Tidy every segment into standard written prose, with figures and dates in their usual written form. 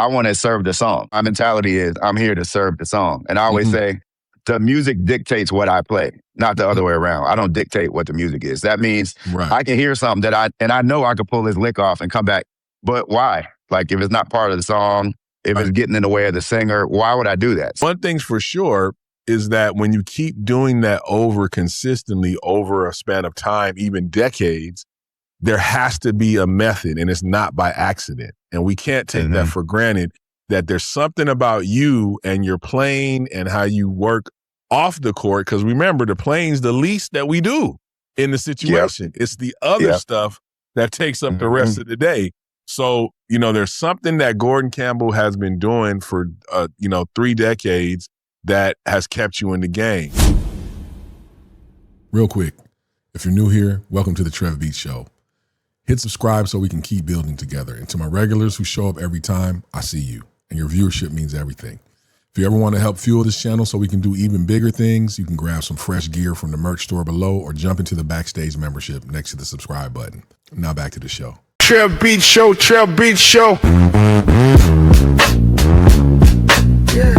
I want to serve the song. My mentality is I'm here to serve the song. And I always say the music dictates what I play, not the other way around. I don't dictate what the music is. That means I can hear something that I know I could pull this lick off and come back. But why? Like if it's not part of the song, if it's getting in the way of the singer, why would I do that? One thing's for sure is that when you keep doing that consistently over a span of time, even decades, there has to be a method, and it's not by accident. And we can't take that for granted, that there's something about you and your playing and how you work off the court. Because remember, the playing's the least that we do in the situation. It's the other stuff that takes up the rest of the day. So, there's something that Gorden Campbell has been doing for, 3 decades that has kept you in the game. Real quick, if you're new here, welcome to the TrevBeats Show. Hit subscribe so we can keep building together. And to my regulars who show up every time, I see you. And your viewership means everything. If you ever want to help fuel this channel so we can do even bigger things, you can grab some fresh gear from the merch store below or jump into the backstage membership next to the subscribe button. Now back to the show. TrevBeats Show, TrevBeats Show. Yeah.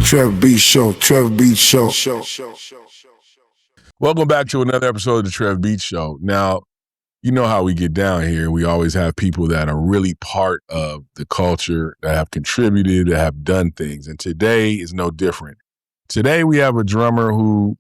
TrevBeats Show, TrevBeats Show. Welcome back to another episode of the TrevBeats Show. Now, you know how we get down here. We always have people that are really part of the culture, that have contributed, that have done things. And today is no different. Today we have a drummer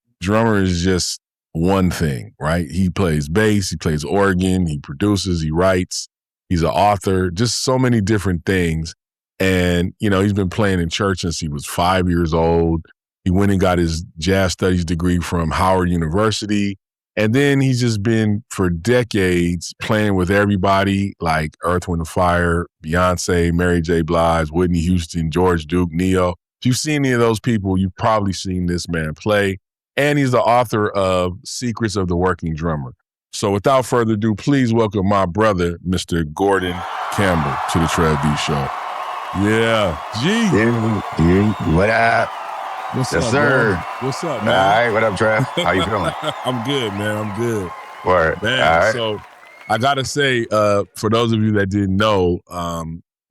is just one thing, right? He plays bass, he plays organ, he produces, he writes, he's an author, just so many different things. And, he's been playing in church since he was 5 years old. He went and got his jazz studies degree from Howard University. And then he's just been for decades playing with everybody like Earth, Wind & Fire, Beyoncé, Mary J. Blige, Whitney Houston, George Duke, Neo. If you've seen any of those people, you've probably seen this man play. And he's the author of Secrets of the Working Drummer. So without further ado, please welcome my brother, Mr. Gorden Campbell, to the TrevBeats Show. Yeah. G. What up? What's yes, up, sir. Man? What's up, man? All right. What up, Trev? How you feeling? I'm good, man. I'm good. Word. Man, all right. So I got to say, for those of you that didn't know,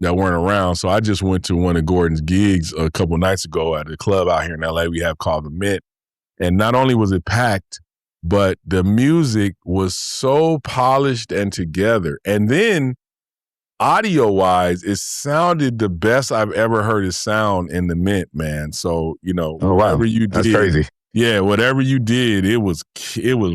that weren't around, so I just went to one of Gordon's gigs a couple nights ago at a club out here in LA we have called The Mint. And not only was it packed, but the music was so polished and together. And then audio-wise, it sounded the best I've ever heard it sound in The Mint, man. So, whatever you did. That's crazy. Yeah, whatever you did, it was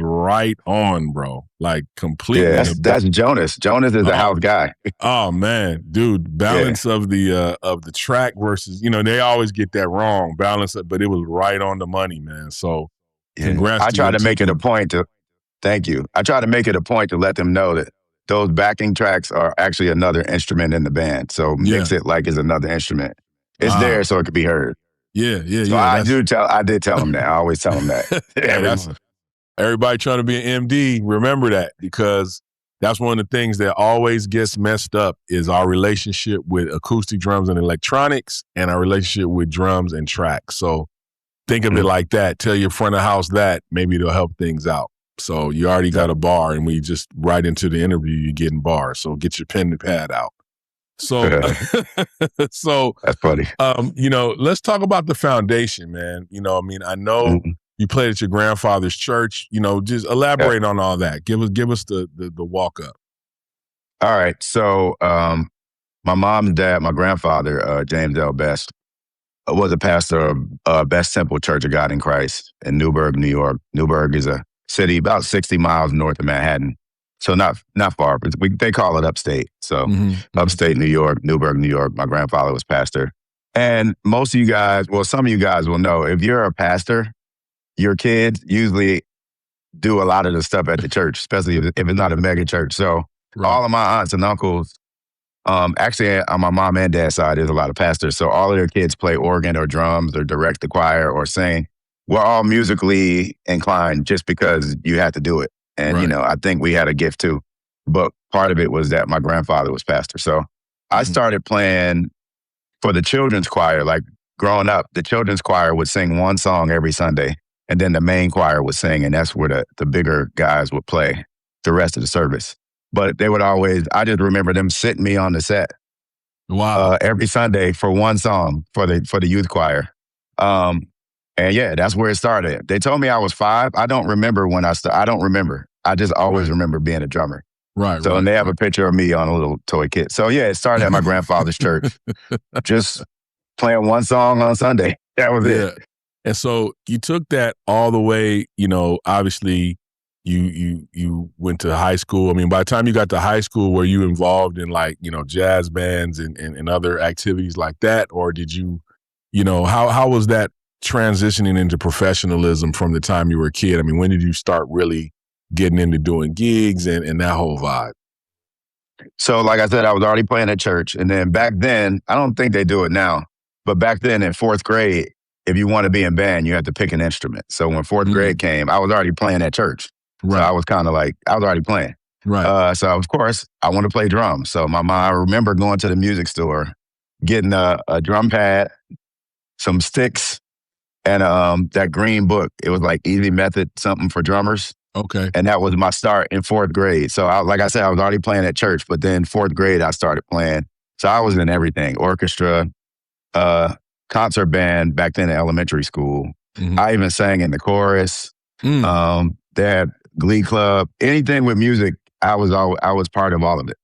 right on, bro. Like completely. Yeah, that's Jonas. Jonas is the house guy. Oh man, dude, balance of the track versus, they always get that wrong, balance, but it was right on the money, man. So congrats. I try to make it a point to, thank you. I try to make it a point to let them know that those backing tracks are actually another instrument in the band. So mix it like it's another instrument. It's there so it could be heard. Yeah. So I did tell him that. I always tell him that. Everybody trying to be an MD, remember that, because that's one of the things that always gets messed up is our relationship with acoustic drums and electronics and our relationship with drums and tracks. So think of it like that. Tell your front of house that, maybe it'll help things out. So you already got a bar, and we just right into the interview, you're getting bars. So get your pen and pad out. So, so that's funny. Let's talk about the foundation, man. I know you played at your grandfather's church. Just elaborate on all that. Give us the walk up. All right. So, my mom's dad, my grandfather, James L. Best, was a pastor of Best Temple Church of God in Christ in Newburgh, New York. Newburgh is a city about 60 miles north of Manhattan. So not far, but they call it upstate. So upstate New York, Newburgh, New York. My grandfather was pastor. And most of you guys, some of you guys will know, if you're a pastor, your kids usually do a lot of the stuff at the church, especially if it's not a mega church. So all of my aunts and uncles, actually on my mom and dad's side, there's a lot of pastors. So all of their kids play organ or drums or direct the choir or sing. We're all musically inclined just because you had to do it. And, I think we had a gift too. But part of it was that my grandfather was pastor. So I started playing for the children's choir. Like growing up, the children's choir would sing one song every Sunday. and then the main choir would sing, and that's where the bigger guys would play the rest of the service. But they would always, I just remember them sitting me on the set Wow. every Sunday for one song for the youth choir. And yeah, that's where it started. They told me I was 5. I don't remember when I started. I don't remember. I just always remember being a drummer. Right. So and they have a picture of me on a little toy kit. So yeah, it started at my grandfather's church. Just playing one song on Sunday. That was it. And so you took that all the way, obviously you went to high school. I mean, by the time you got to high school, were you involved in like, jazz bands and other activities like that? Or did you, how was that transitioning into professionalism from the time you were a kid? I mean, when did you start really getting into doing gigs and that whole vibe? So like I said, I was already playing at church. And then back then, I don't think they do it now, but back then in 4th grade, if you want to be in band, you had to pick an instrument. So when 4th grade came, I was already playing at church. Right. So I was kind of like, I was already playing. Right. So of course, I want to play drums. So I remember going to the music store, getting a drum pad, some sticks, and that green book. It was like Easy Method, something for drummers. Okay. And that was my start in 4th grade. So like I said, I was already playing at church, but then 4th grade, I started playing. So I was in everything, orchestra, concert band back then in elementary school. Mm-hmm. I even sang in the chorus. They had Glee Club, anything with music. I was part of all of it.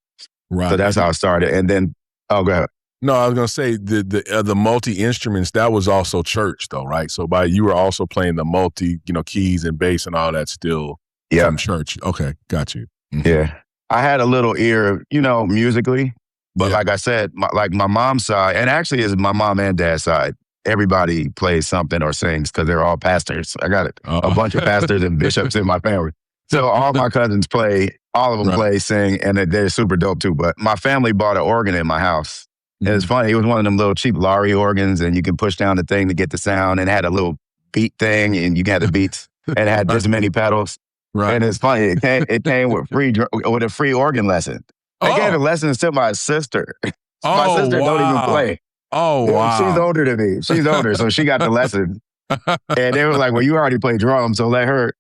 Right. So that's how I started. And then, go ahead. No, I was going to say the multi-instruments, that was also church though, right? So you were also playing the multi, keys and bass and all that still from church. Okay, got you. Mm-hmm. Yeah. I had a little ear, musically, but like I said, my mom's side, and actually is my mom and dad's side, everybody plays something or sings because they're all pastors. I got a bunch of pastors and bishops in my family. So all my cousins play, all of them play, sing, and they're super dope too. But my family bought an organ in my house. And it's funny, it was one of them little cheap Laurie organs, and you can push down the thing to get the sound, and it had a little beat thing, and you got the beats, and it had this many pedals. Right. And it's funny, it came with a free organ lesson. They gave the lessons to my sister. My sister don't even play. Oh, wow. She's older than me. She's older, so she got the lesson. And they were like, well, you already play drums, so let her.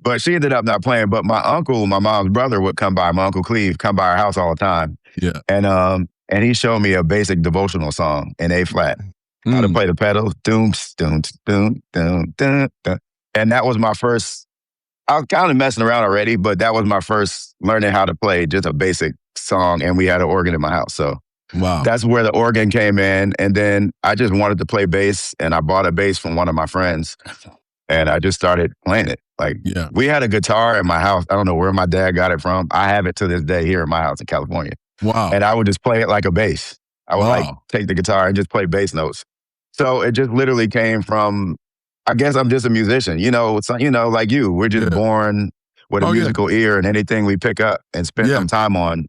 But she ended up not playing. But my uncle, my mom's brother, would come by, my Uncle Cleve, come by our house all the time. Yeah. And he showed me a basic devotional song in A flat. How to play the pedals. Doom, doom, doom, doom, doom, doom. And that was my first, I was kind of messing around already, but that was my first learning how to play just a basic song. And we had an organ in my house. So that's where the organ came in. And then I just wanted to play bass, and I bought a bass from one of my friends. And I just started playing it. We had a guitar in my house. I don't know where my dad got it from. I have it to this day here in my house in California. Wow. And I would just play it like a bass. I would take the guitar and just play bass notes. So it just literally came from, I guess I'm just a musician. Like you, we're just born with a musical ear, and anything we pick up and spend some time on,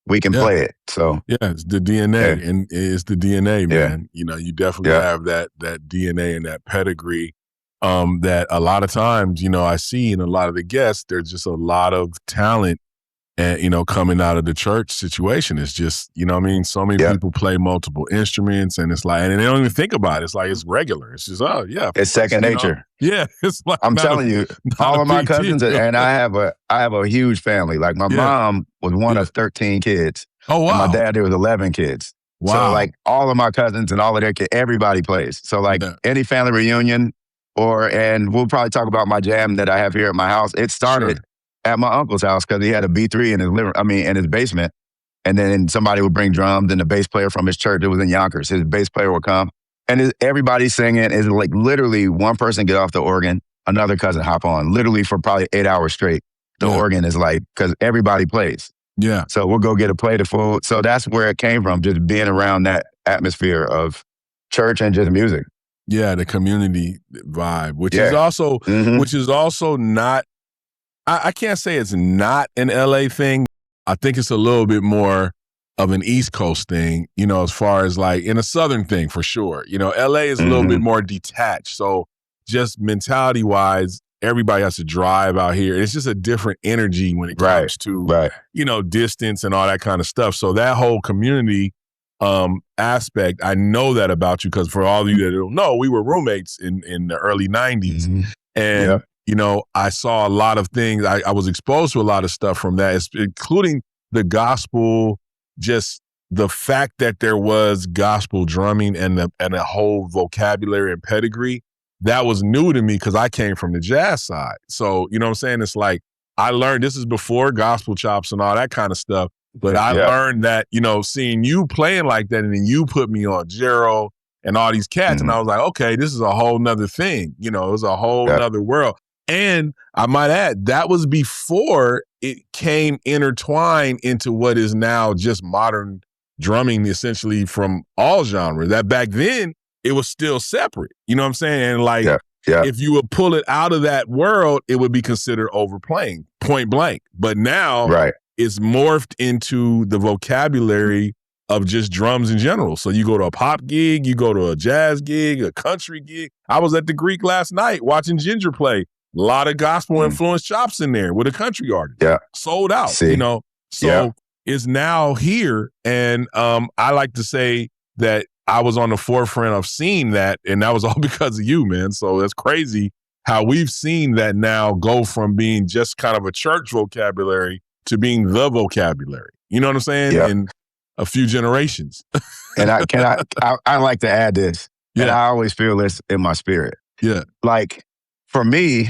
we can play it. So it's the DNA, and it's the DNA, man. You definitely have that DNA and that pedigree. That a lot of times, I see in a lot of the guests, there's just a lot of talent and, coming out of the church situation. It's just, so many people play multiple instruments, and it's like, and they don't even think about it. It's like, it's regular. It's just, it's second nature. Yeah. It's like, I'm telling you, all of my cousins, and I have a huge family. Like my mom was one of 13 kids. Oh, wow. And my dad, there was 11 kids. Wow. So like all of my cousins and all of their kids, everybody plays. So like any family reunion, and we'll probably talk about my jam that I have here at my house. It started at my uncle's house because he had a B3 in his basement. And then somebody would bring drums, and the bass player from his church, it was in Yonkers, his bass player would come. And everybody singing is like literally one person get off the organ, another cousin hop on, literally for probably 8 hours straight. The organ is like, because everybody plays. Yeah. So we'll go get a plate of food. So that's where it came from, just being around that atmosphere of church and just music. Yeah, the community vibe, which is also not, I can't say it's not an LA thing. I think it's a little bit more of an East Coast thing, as far as like in a Southern thing for sure. LA is a little bit more detached. So just mentality wise, everybody has to drive out here. It's just a different energy when it comes to, distance and all that kind of stuff. So that whole community aspect, I know that about you because for all of you that don't know, we were roommates in the early 90s. And, Yep. you know, I saw a lot of things. I was exposed to a lot of stuff from that, including the gospel, just the fact that there was gospel drumming and a whole vocabulary and pedigree. That was new to me because I came from the jazz side. So, you know what I'm saying? It's like, I learned, this is before gospel chops and all that kind of stuff. But I learned that, you know, seeing you playing like that, and then you put me on Gerald and all these cats, and I was like, okay, this is a whole nother thing. You know, it was a whole nother world. And I might add, that was before it came intertwined into what is now just modern drumming, essentially from all genres. That back then, it was still separate. You know what I'm saying? And like, if you would pull it out of that world, it would be considered overplaying, point blank. But now it's morphed into the vocabulary of just drums in general. So you go to a pop gig, you go to a jazz gig, a country gig. I was at the Greek last night watching Ginger play. A lot of gospel influenced chops in there with a country artist. Sold out, you know. So it's now here. And I like to say that I was on the forefront of seeing that, and that was all because of you, man. So it's crazy how we've seen that now go from being just kind of a church vocabulary to being the vocabulary. You know what I'm saying? In a few generations. And I like to add this, and I always feel this in my spirit. Like, for me,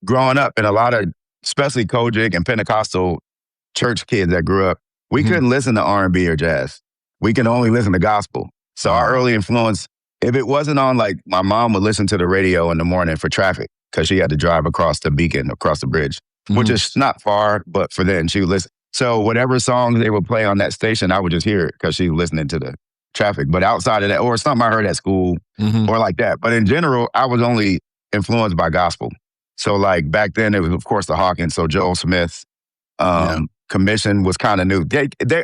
growing up, and a lot of, especially Kojic and Pentecostal church kids that grew up, we couldn't listen to R&B or jazz. We can only listen to gospel. So our early influence, if it wasn't on, like, my mom would listen to the radio in the morning for traffic because she had to drive across the Beacon, across the bridge, which is not far, but for then she would listen. So whatever songs they would play on that station, I would just hear it because she was listening to the traffic. But outside of that, or something I heard at school or like that. But in general, I was only influenced by gospel. So like back then, it was, of course, the Hawkins. So Joel Smith, Commission was kind of new.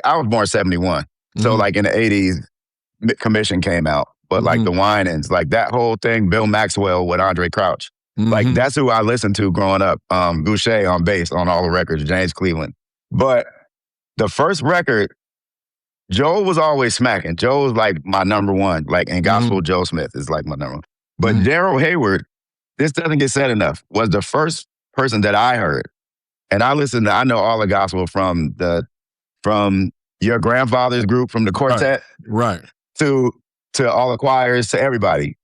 I was born 71. So like in the 80s, Commission came out. But like the Winans, like that whole thing, Bill Maxwell with Andre Crouch. Like that's who I listened to growing up. Boucher on bass on all the records, James Cleveland. But the first record, Joel was always smacking. Joel was like my number one. Like in gospel, Joe Smith is like my number one. But Gerald Hayward, this doesn't get said enough, was the first person that I heard. And I listened to, I know all the gospel from your grandfather's group, from the quartet, to all the choirs, to everybody.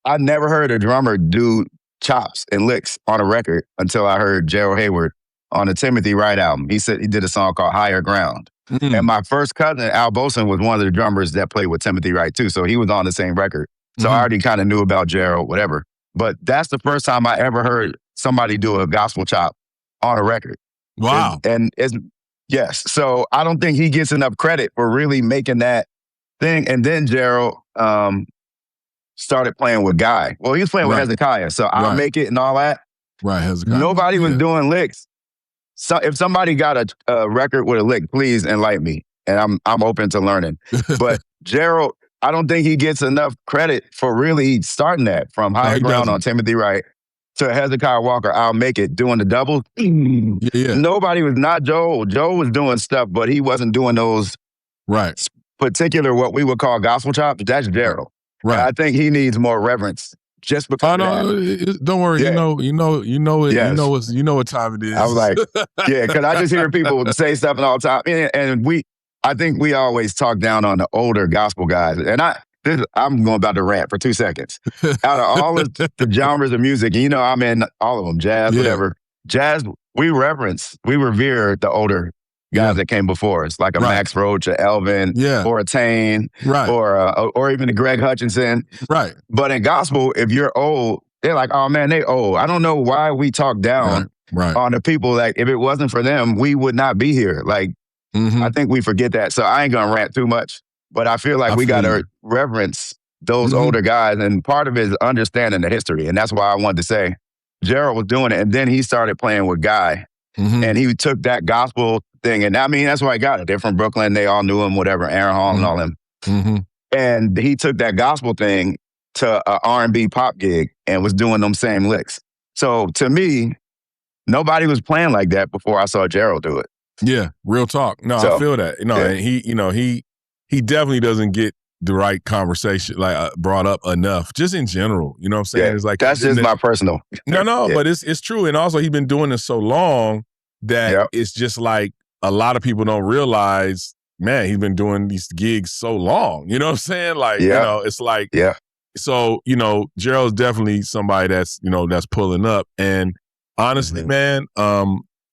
I never heard a drummer do chops and licks on a record until I heard Gerald Hayward on the Timothy Wright album. He said he did a song called Higher Ground. And my first cousin, Al Boson, was one of the drummers that played with Timothy Wright too. So he was on the same record. So I already kind of knew about Gerald, whatever. But that's the first time I ever heard somebody do a gospel chop on a record. Wow. Yes. So I don't think he gets enough credit for really making that thing. And then Gerald started playing with Guy. Well, he was playing with Hezekiah. So I'll Make It and all that. Hezekiah. Nobody was doing licks. So if somebody got a record with a lick, please enlighten me. And I'm open to learning. But Gerald, I don't think he gets enough credit for really starting that from Higher Ground on Timothy Wright to Hezekiah Walker, I'll Make It, doing the double. Nobody was, not Joel. Joel was doing stuff, but he wasn't doing those particular, what we would call gospel chops. That's Gerald. I think he needs more reverence. Just because. Don't worry. You know it. You know what time it is. I was like, because I just hear people say stuff all the time, and I think we always talk down on the older gospel guys. And I'm going about to rant for 2 seconds. Out of all of the genres of music, and I'm in all of them, jazz, whatever. Jazz, we revere the older guys that came before us, like a Max Roach, a Elvin, or a Tane, or even a Greg Hutchinson. But in gospel, if you're old, they're like, oh man, they old. I don't know why we talk down on the people that if it wasn't for them, we would not be here. Like, I think we forget that. So I ain't gonna rant too much, but I feel like we gotta reverence those older guys. And part of it is understanding the history. And that's why I wanted to say Gerald was doing it. And then he started playing with Guy. And he took that gospel thing. And I mean, that's why I got it. They're from Brooklyn. They all knew him, whatever, Aaron Hall and all them. And he took that gospel thing to an R&B pop gig and was doing them same licks. So to me, nobody was playing like that before I saw Gerald do it. Yeah, real talk. No, I feel that. And he definitely doesn't get the right conversation, like brought up enough, just in general. You know what I'm saying? Yeah, It's like that's just my personal. no, Yeah. but it's true. And also he's been doing this so long that Yep. it's just like a lot of people don't realize, man, he's been doing these gigs so long. You know what I'm saying? Like, Yeah. you know, it's like, Yeah. so, you know, Gerald's definitely somebody that's, you know, that's pulling up. And honestly, man,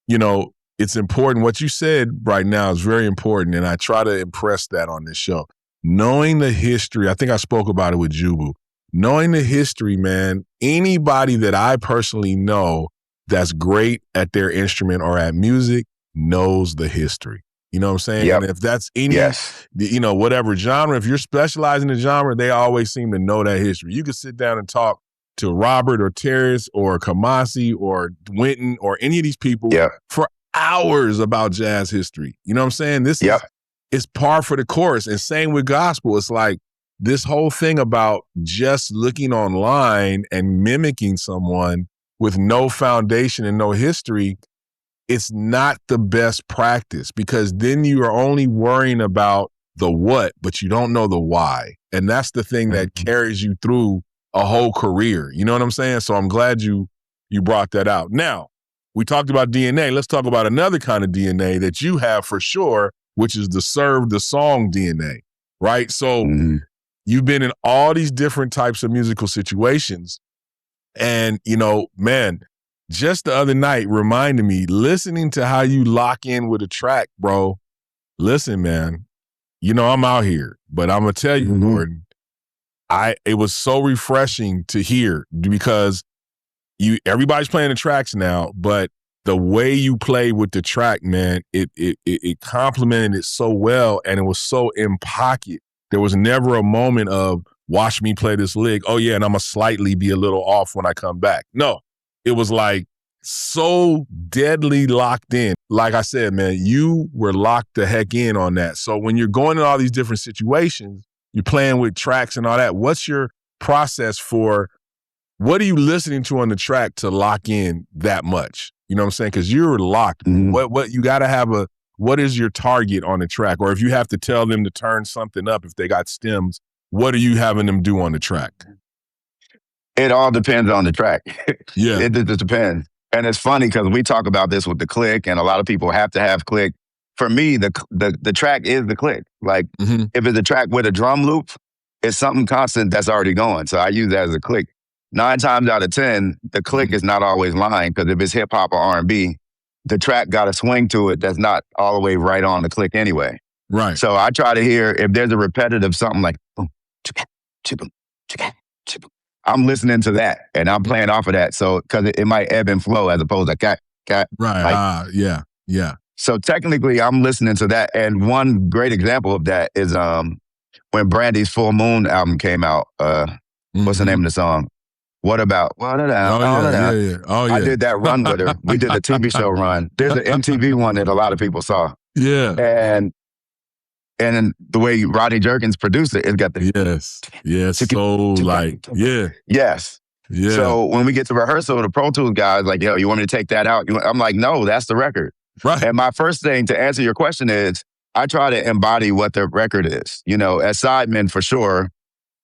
you know, it's important. What you said right now is very important. And I try to impress that on this show. Knowing the history, I think I spoke about it with Jubu. Knowing the history, man, anybody that I personally know that's great at their instrument or at music knows the history. You know what I'm saying? Yep. And if that's any, Yes. you know, whatever genre, if you're specializing in the genre, they always seem to know that history. You could sit down and talk to Robert or Terrace or Kamasi or Winton or any of these people Yep. for hours about jazz history. You know what I'm saying? This is, it's par for the course. And same with gospel. It's like this whole thing about just looking online and mimicking someone with no foundation and no history, it's not the best practice, because then you are only worrying about the what, but you don't know the why. And that's the thing that carries you through a whole career. You know what I'm saying? So I'm glad you brought that out. Now, we talked about DNA. Let's talk about another kind of DNA that you have for sure, which is the serve the song DNA, right? So you've been in all these different types of musical situations. And, you know, man, just the other night reminded me, listening to how you lock in with a track, bro. Listen, man, you know, I'm out here, but I'm going to tell you, Gordon, it was so refreshing to hear, because everybody's playing the tracks now, but the way you play with the track, man, it complemented it so well, and it was so in pocket. There was never a moment of, watch me play this lick. Oh yeah, and I'm gonna slightly be a little off when I come back. No, it was like so deadly locked in. Like I said, man, you were locked the heck in on that. So when you're going in all these different situations, you're playing with tracks and all that, what's your process for, what are you listening to on the track to lock in that much? You know what I'm saying? Because you're locked. What you got to have what is your target on the track? Or if you have to tell them to turn something up, if they got stems, what are you having them do on the track? It all depends on the track. Yeah. It just depends. And it's funny because we talk about this with the click, and a lot of people have to have click. For me, the track is the click. Like, if it's a track with a drum loop, it's something constant that's already going. So I use that as a click. 9 times out of 10, the click is not always lying, because if it's hip hop or R&B, the track got a swing to it that's not all the way right on the click anyway. Right. So I try to hear, if there's a repetitive something like boom, chicka, chicka, chicka, chicka, I'm listening to that and I'm playing off of that. So because it might ebb and flow as opposed to cat. Right. Like, Yeah. So technically, I'm listening to that. And one great example of that is when Brandy's Full Moon album came out. What's the name of the song? What about? What about? Yeah. Oh, yeah. I did that run with her. We did the TV show run. There's an MTV one that a lot of people saw. Yeah. And the way Rodney Jerkins produced it, it's got the yes. So like, yeah. Yes. Yeah. So when we get to rehearsal, the Pro Tools guys like, yo, you want me to take that out? I'm like, no, that's the record. Right. And my first thing to answer your question is, I try to embody what the record is. You know, as Sidemen, for sure,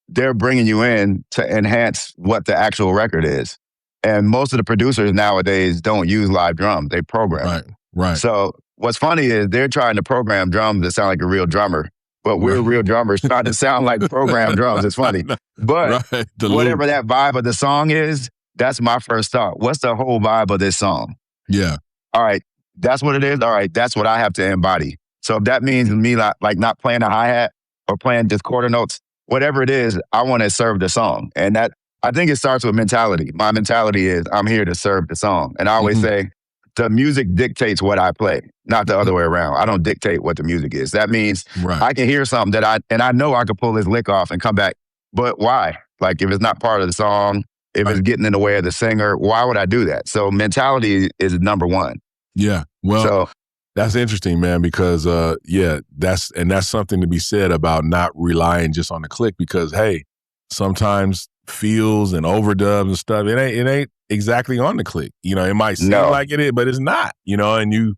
they're bringing you in to enhance what the actual record is. And most of the producers nowadays don't use live drums. They program. Right. So what's funny is they're trying to program drums that sound like a real drummer, but we're real drummers trying to sound like programmed drums. It's funny. But whatever that vibe of the song is, that's my first thought. What's the whole vibe of this song? Yeah. All right. That's what it is. All right. That's what I have to embody. So if that means me like not playing a hi-hat or playing just quarter notes, whatever it is, I want to serve the song. And that, I think it starts with mentality. My mentality is I'm here to serve the song. And I always say the music dictates what I play, not the other way around. I don't dictate what the music is. That means I can hear something that I know I could pull this lick off and come back. But why? Like if it's not part of the song, if it's getting in the way of the singer, why would I do that? So mentality is number one. Yeah. Well, that's interesting, man, because that's something to be said about not relying just on the click, because hey, sometimes feels and overdubs and stuff, it ain't exactly on the click. You know, it might seem like it is, but it's not, you know, and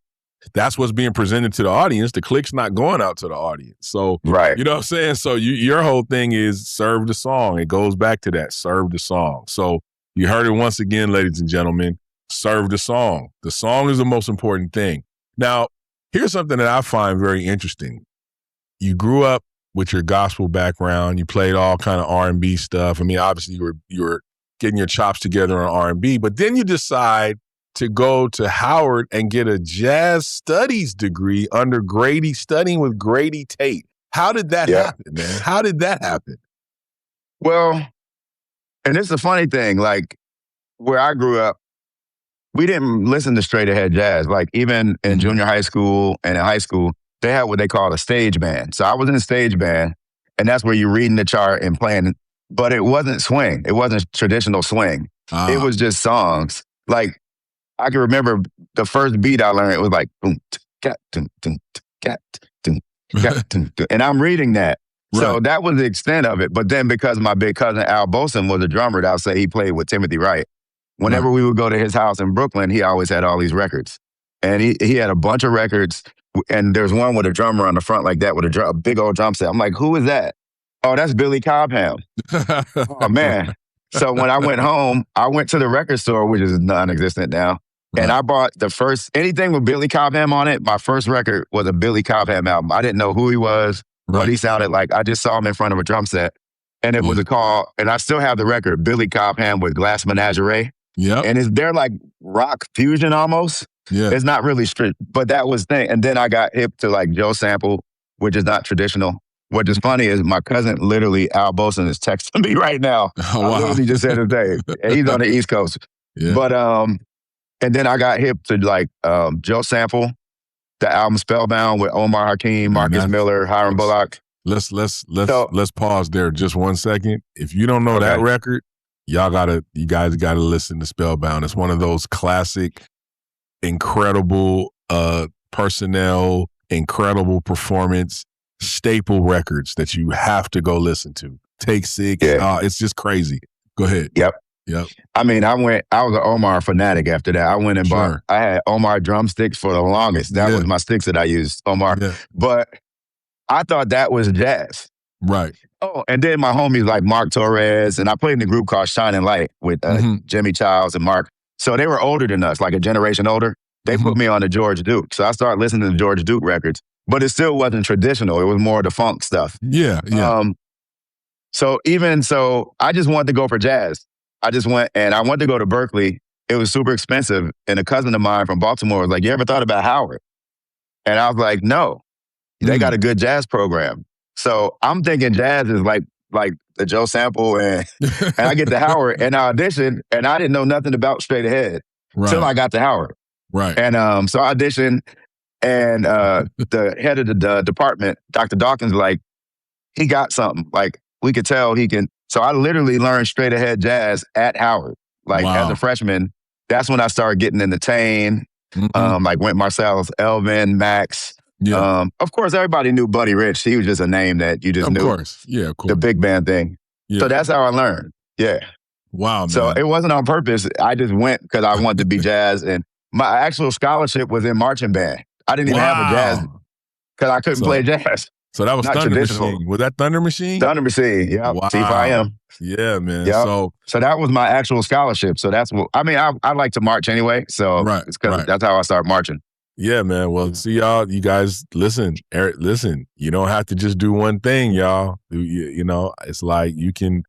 that's what's being presented to the audience. The click's not going out to the audience. So, Right. you know what I'm saying? So your whole thing is serve the song. It goes back to that, serve the song. So you heard it once again, ladies and gentlemen, serve the song. The song is the most important thing. Now, here's something that I find very interesting. You grew up with your gospel background. You played all kind of R&B stuff. I mean, obviously you were getting your chops together on R&B, but then you decide to go to Howard and get a jazz studies degree studying with Grady Tate. How did that happen, man? How did that happen? Well, and it's a funny thing, like where I grew up, we didn't listen to straight ahead jazz. Like even in junior high school and in high school, they had what they call a stage band. So I was in a stage band, and that's where you're reading the chart and playing, but it wasn't swing. It wasn't traditional swing. It was just songs. Like I can remember the first beat I learned, it was like, boom, cat, dum, dum, cat, dum, cat, dum, dum. And I'm reading that. Right. So that was the extent of it. But then because my big cousin Al Boson was a drummer, I'll say he played with Timothy Wright. Whenever we would go to his house in Brooklyn, he always had all these records. And he had a bunch of records. And there's one with a drummer on the front like that with a big old drum set. I'm like, who is that? Oh, that's Billy Cobham. Oh, man. So when I went home, I went to the record store, which is non-existent now. And I bought anything with Billy Cobham on it. My first record was a Billy Cobham album. I didn't know who he was, what he sounded like. I just saw him in front of a drum set. And it was and I still have the record, Billy Cobham with Glass Menagerie. Yeah. And they're like rock fusion almost. Yeah. It's not really strict, but that was the thing. And then I got hip to like Joe Sample, which is not traditional. What is funny is my cousin, literally, Al Boson, is texting me right now. Oh, wow. I literally just said his name. And he's on the East Coast. Yeah. But, and then I got hip to like Joe Sample, the album Spellbound with Omar Hakim, Marcus Miller, Hiram Bullock. Let's pause there just 1 second. If you don't know that record, you guys gotta listen to Spellbound. It's one of those classic, incredible personnel, incredible performance, staple records that you have to go listen to. Take 6. Yeah. It's just crazy. Go ahead. Yep. I mean, I was an Omar fanatic after that. I went and bought, I had Omar drumsticks for the longest. That was my sticks that I used, Omar. Yeah. But I thought that was jazz. Right. Oh, and then my homies like Mark Torres, and I played in a group called Shining Light with Jimmy Childs and Mark. So they were older than us, like a generation older. They put me on the George Duke. So I started listening to George Duke records, but it still wasn't traditional. It was more the funk stuff. Yeah. So I just wanted to go for jazz. I just went, and I wanted to go to Berkeley. It was super expensive. And a cousin of mine from Baltimore was like, you ever thought about Howard? And I was like, no, they got a good jazz program. So I'm thinking jazz is like the Joe Sample, and I get to Howard and I auditioned, and I didn't know nothing about straight ahead until I got to Howard. Right. And so I auditioned, and the head of the department, Dr. Dawkins, like, he got something. Like, we could tell he can. So I literally learned straight ahead jazz at Howard. Like, as a freshman, that's when I started getting into Tane, like Wynton Marsalis, Elvin, Max. Yeah. Of course, everybody knew Buddy Rich. He was just a name that you just knew. Of course. Yeah, of course. The big band thing. Yeah. So that's how I learned. Yeah. Wow, man. So it wasn't on purpose. I just went because I wanted to be jazz. And my actual scholarship was in marching band. I didn't even have a jazz because I couldn't play jazz. So that was Thunder Machine. Was that Thunder Machine? Thunder Machine, yeah. Wow. C5M. Yeah, man. Yep. So that was my actual scholarship. So that's what, I mean, I like to march anyway. So it's because that's how I started marching. Yeah, man. Well, see y'all, you guys, listen, Eric, listen, you don't have to just do one thing, y'all. You know, it's like you can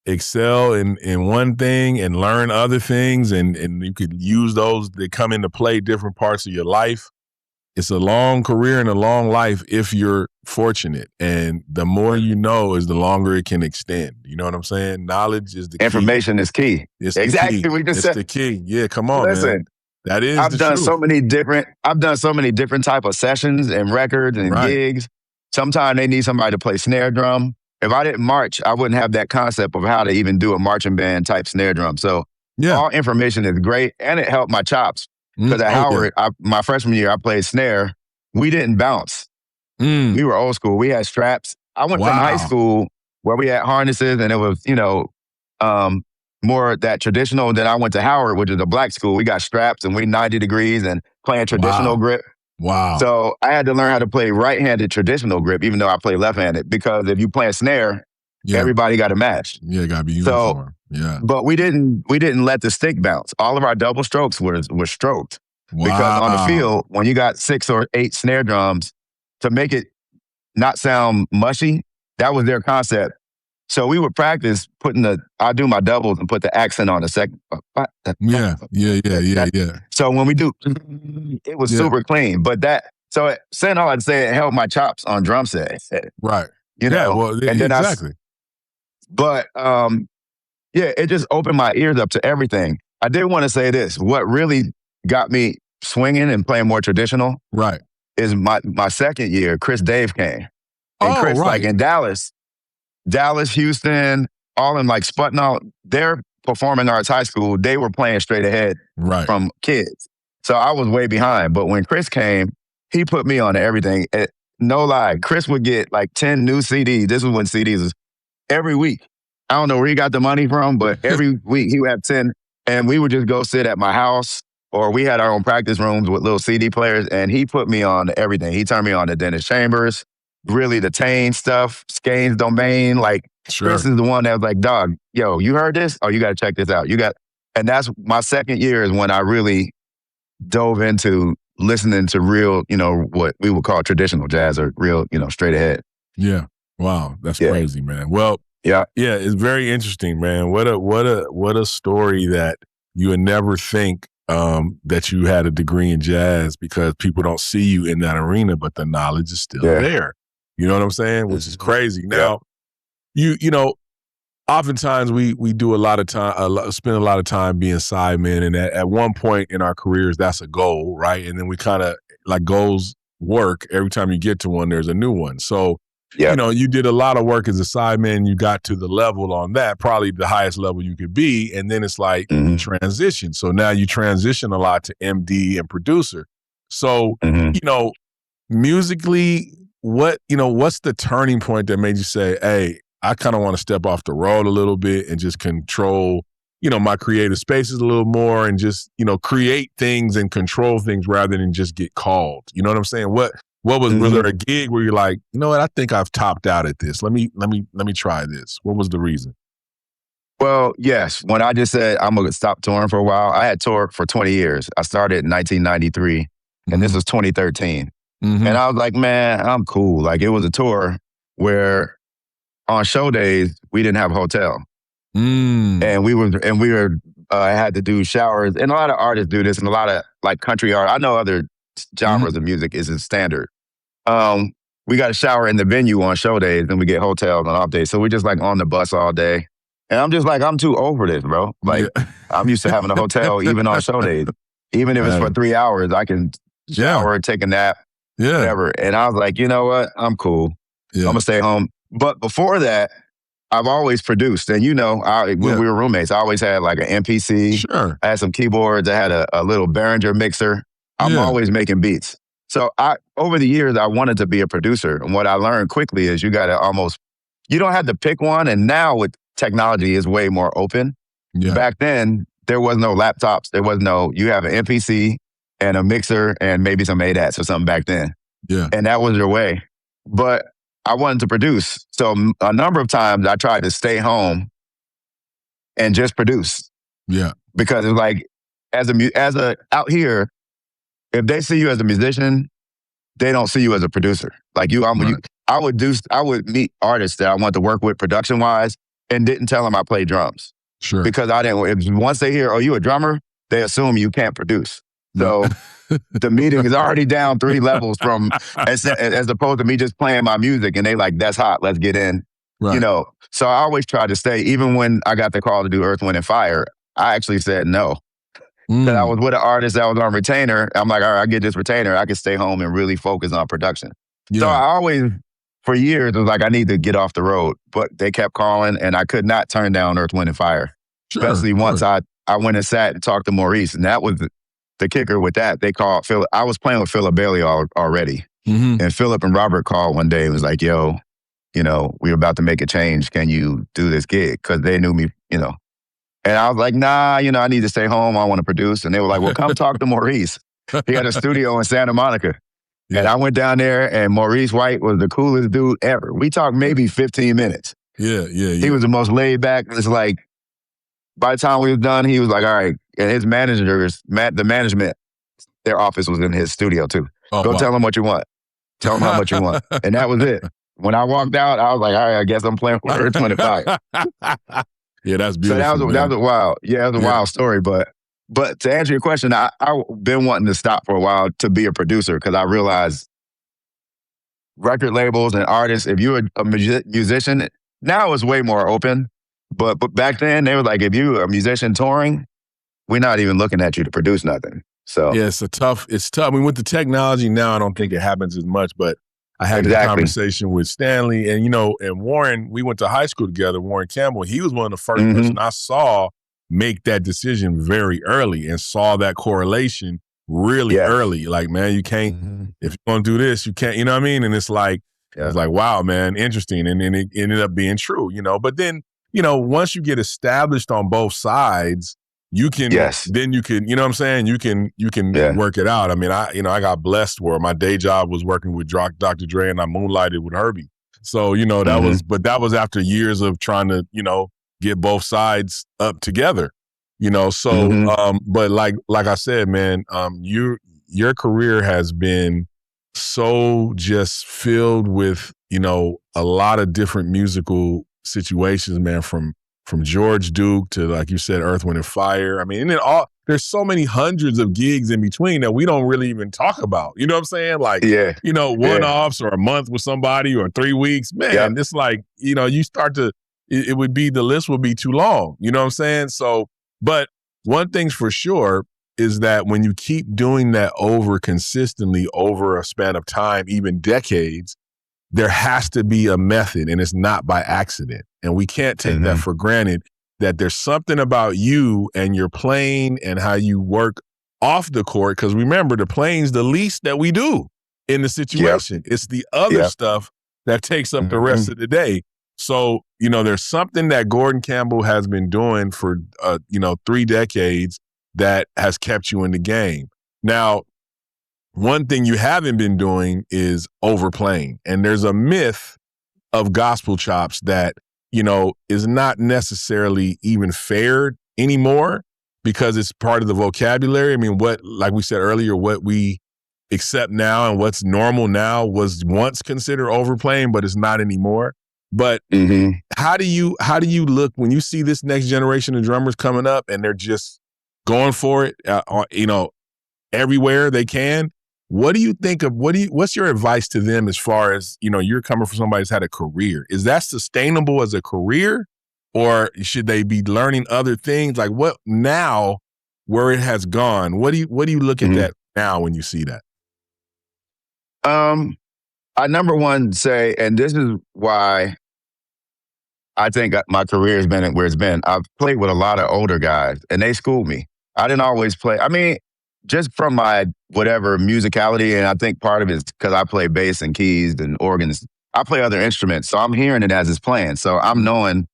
excel in one thing and learn other things, and you could use those that come into play different parts of your life. It's a long career and a long life if you're fortunate. And the more you know is the longer it can extend. You know what I'm saying? Knowledge is the key. Information is key. It's exactly the key. what you just said. It's the key. Yeah, come on, Listen, man. That is I've done truth. I've done so many different type of sessions and records and gigs. Sometimes they need somebody to play snare drum. If I didn't march, I wouldn't have that concept of how to even do a marching band type snare drum. So all information is great, and it helped my chops. Because at Howard, my freshman year, I played snare. We didn't bounce. We were old school. We had straps. I went from high school where we had harnesses, and it was, more that traditional. Then I went to Howard, which is a black school. We got straps, and we 90 degrees and playing traditional grip. Wow. So I had to learn how to play right-handed traditional grip, even though I play left-handed, because if you play a snare, everybody got to match. Yeah, it got to be uniform. Yeah. But we didn't let the stick bounce. All of our double strokes were stroked. Wow. Because on the field, when you got 6 or 8 snare drums, to make it not sound mushy, that was their concept. So we would practice I do my doubles and put the accent on the second. Yeah. So when we do, it was super clean. But saying all I'd say, it helped my chops on drum sets. Right. You know? Yeah, well, and then exactly. It just opened my ears up to everything. I did want to say this. What really got me swinging and playing more traditional is my second year, Chris Dave came. And Chris, like in Dallas, Houston, all in like Sputnik, their performing arts high school, they were playing straight ahead from kids. So I was way behind. But when Chris came, he put me on to everything. No lie, Chris would get like 10 new CDs. This was when CDs was every week. I don't know where he got the money from, but every week he would have 10. And we would just go sit at my house, or we had our own practice rooms with little CD players, and he put me on to everything. He turned me on to Dennis Chambers, really the Tane stuff, Skane's Domain. Like, Chris is the one that was like, dog, yo, you heard this? Oh, you got to check this out. And that's my second year is when I really dove into listening to real, what we would call traditional jazz, or real, straight ahead. Yeah. Wow. That's crazy, man. Well, yeah, it's very interesting, man. What a story that you would never think that you had a degree in jazz, because people don't see you in that arena, but the knowledge is still there. You know what I'm saying? Which is crazy. Now, you oftentimes we do a lot of time, spend a lot of time being sidemen, and at one point in our careers, that's a goal, right? And then we kind of, like, goals work. Every time you get to one, there's a new one. So, you did a lot of work as a sideman. You got to the level on that, probably the highest level you could be. And then it's like transition. So now you transition a lot to MD and producer. So, musically, what's the turning point that made you say, hey, I kind of want to step off the road a little bit and just control, my creative spaces a little more, and just, create things and control things rather than just get called. You know what I'm saying? What was there a gig where you're like, you know what, I think I've topped out at this. Let me try this. What was the reason? Well, yes. When I just said I'm gonna stop touring for a while, I had toured for 20 years. I started in 1993, and this was 2013. And I was like, man, I'm cool. Like, it was a tour where on show days we didn't have a hotel, and we were had to do showers. And a lot of artists do this, and a lot of like country art. I know other genres of music isn't standard. We got a shower in the venue on show days, and we get hotels on off days. So we just like on the bus all day. And I'm just like, I'm too over this, bro. Like, I'm used to having a hotel even on show days. Even if it's for 3 hours, I can shower, take a nap, whatever. And I was like, you know what? I'm cool. I'm going to stay home. But before that, I've always produced. And when we were roommates, I always had like an MPC. Sure. I had some keyboards. I had a little Behringer mixer. I'm always making beats. So over the years, I wanted to be a producer. And what I learned quickly is you don't have to pick one. And now with technology is way more open. Yeah. Back then, there was no laptops. You have an MPC and a mixer and maybe some ADATs or something back then. Yeah. And that was your way. But I wanted to produce. So a number of times I tried to stay home and just produce. Yeah. Because it's like, out here, if they see you as a musician, they don't see you as a producer. Like I would meet artists that I want to work with production wise and didn't tell them I play drums. Sure. Because once they hear, oh, you a drummer, they assume you can't produce. So the meeting is already down 3 levels from, as opposed to me just playing my music and they like, that's hot, let's get in. Right. So I always tried to stay, even when I got the call to do Earth, Wind & Fire, I actually said no. Because I was with an artist that was on retainer. I'm like, all right, I get this retainer. I can stay home and really focus on production. Yeah. So I always, for years, was like, I need to get off the road. But they kept calling, and I could not turn down Earth, Wind & Fire. Sure, especially once I went and sat and talked to Maurice. And that was the kicker with that. They called Phil. I was playing with Philip Bailey already. Mm-hmm. And Philip and Robert called one day and was like, yo, we're about to make a change. Can you do this gig? Because they knew me, And I was like, nah, I need to stay home. I want to produce. And they were like, well, come talk to Maurice. He had a studio in Santa Monica. Yeah. And I went down there, and Maurice White was the coolest dude ever. We talked maybe 15 minutes. Yeah. He was the most laid back. It's like, by the time we was done, he was like, all right. And his managers, the management, their office was in his studio too. Oh, Go wow. tell him what you want. Tell him how much you want. And that was it. When I walked out, I was like, all right, I guess I'm playing for her 25. Yeah, that's beautiful. So that was a wild. Yeah, that was a wild story. But to answer your question, I've been wanting to stop for a while to be a producer, because I realized record labels and artists, if you're a musician, now it's way more open. But back then, they were like, if you're a musician touring, we're not even looking at you to produce nothing. So yeah, it's tough. I mean, with the technology now, I don't think it happens as much, but I had this conversation with Stanley and, and Warren. We went to high school together, Gorden Campbell. He was one of the first person I saw make that decision very early and saw that correlation really early. Like, man, you can't, if you're going to do this, you can't, you know what I mean? And it's like, wow, man, interesting. And then it ended up being true, But then, once you get established on both sides, you can, then you can, you know what I'm saying? You can work it out. I mean, I got blessed where my day job was working with Dr. Dre, and I moonlighted with Herbie. So, that was after years of trying to, get both sides up together, so, but like I said, man, your career has been so just filled with, a lot of different musical situations, man, from George Duke to, like you said, Earth, Wind and Fire. I mean, and then there's so many hundreds of gigs in between that we don't really even talk about. You know what I'm saying? Like, one-offs or a month with somebody or 3 weeks. Man, it's like, you start to, the list would be too long. You know what I'm saying? So, but one thing's for sure is that when you keep doing that consistently over a span of time, even decades, there has to be a method, and it's not by accident. And we can't take that for granted, that there's something about you and your playing and how you work off the court. Because remember, the playing's the least that we do in the situation. It's the other stuff that takes up the rest of the day. So, there's something that Gorden Campbell has been doing for, 3 decades that has kept you in the game. Now, one thing you haven't been doing is overplaying. And there's a myth of gospel chops that, is not necessarily even fair anymore, because it's part of the vocabulary. I mean, like we said earlier, what we accept now and what's normal now was once considered overplaying, but it's not anymore. But how do you look when you see this next generation of drummers coming up and they're just going for it, everywhere they can? What do you think of, what's your advice to them as far as, you're coming from somebody who's had a career? Is that sustainable as a career, or should they be learning other things? Like, what now, where it has gone? What do you look at that now when you see that? I number one say, and this is why I think my career has been where it's been. I've played with a lot of older guys, and they schooled me. I didn't always play. I mean, just from my whatever musicality, and I think part of it is because I play bass and keys and organs. I play other instruments, so I'm hearing it as it's playing. So I'm knowing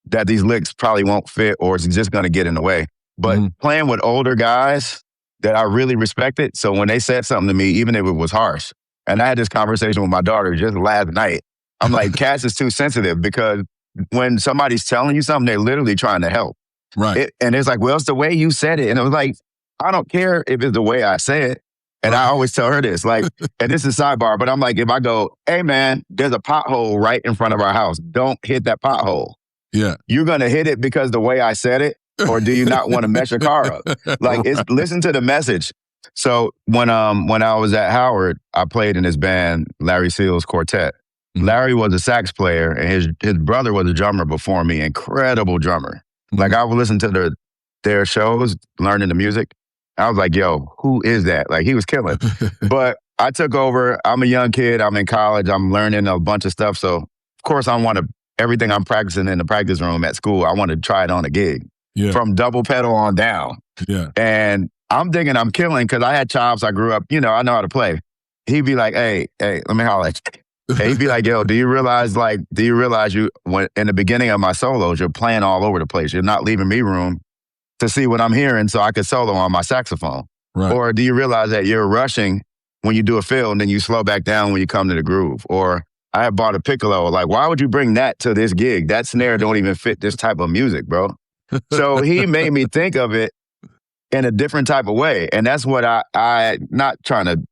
that these licks probably won't fit, or it's just going to get in the way. But playing with older guys that I really respected, so when they said something to me, even if it was harsh, and I had this conversation with my daughter just last night, I'm like, Cass is too sensitive, because when somebody's telling you something, they're literally trying to help. Right. And it's like, well, it's the way you said it. And it was like, I don't care if it's the way I say it. And I always tell her this, like, and this is sidebar, but I'm like, if I go, hey man, there's a pothole right in front of our house, don't hit that pothole. Yeah. You're going to hit it because the way I said it, or do you not want to mess your car up? Like, listen to the message. So when I was at Howard, I played in his band, Larry Seal's Quartet. Larry was a sax player, and his brother was a drummer before me, incredible drummer. Like, I would listen to their shows, learning the music. I was like, yo, who is that? Like, he was killing. But I took over. I'm a young kid. I'm in college. I'm learning a bunch of stuff. So, of course, I want to, everything I'm practicing in the practice room at school, I want to try it on a gig. Yeah. From double pedal on down. Yeah. And I'm thinking I'm killing, because I had chops. I grew up, I know how to play. He'd be like, hey, let me holler at you. And he'd be like, yo, do you realize you, when in the beginning of my solos, you're playing all over the place. You're not leaving me room to see what I'm hearing so I could solo on my saxophone. Right. Or do you realize that you're rushing when you do a fill, and then you slow back down when you come to the groove. Or I had bought a piccolo. Like, why would you bring that to this gig? That snare don't even fit this type of music, bro. So he made me think of it in a different type of way. And that's what I not trying to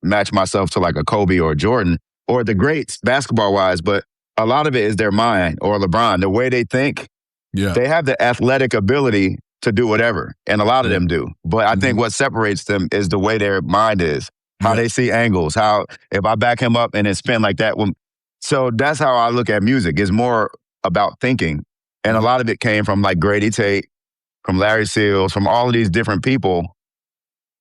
match myself to like a Kobe or a Jordan or the greats basketball wise, but a lot of it is their mind, or LeBron, the way they think. Yeah. They have the athletic ability to do whatever, and a lot of them do. But I think what separates them is the way their mind is, how they see angles, how if I back him up and then spin like that. So that's how I look at music. It's more about thinking. And a lot of it came from like Grady Tate, from Larry Seals, from all of these different people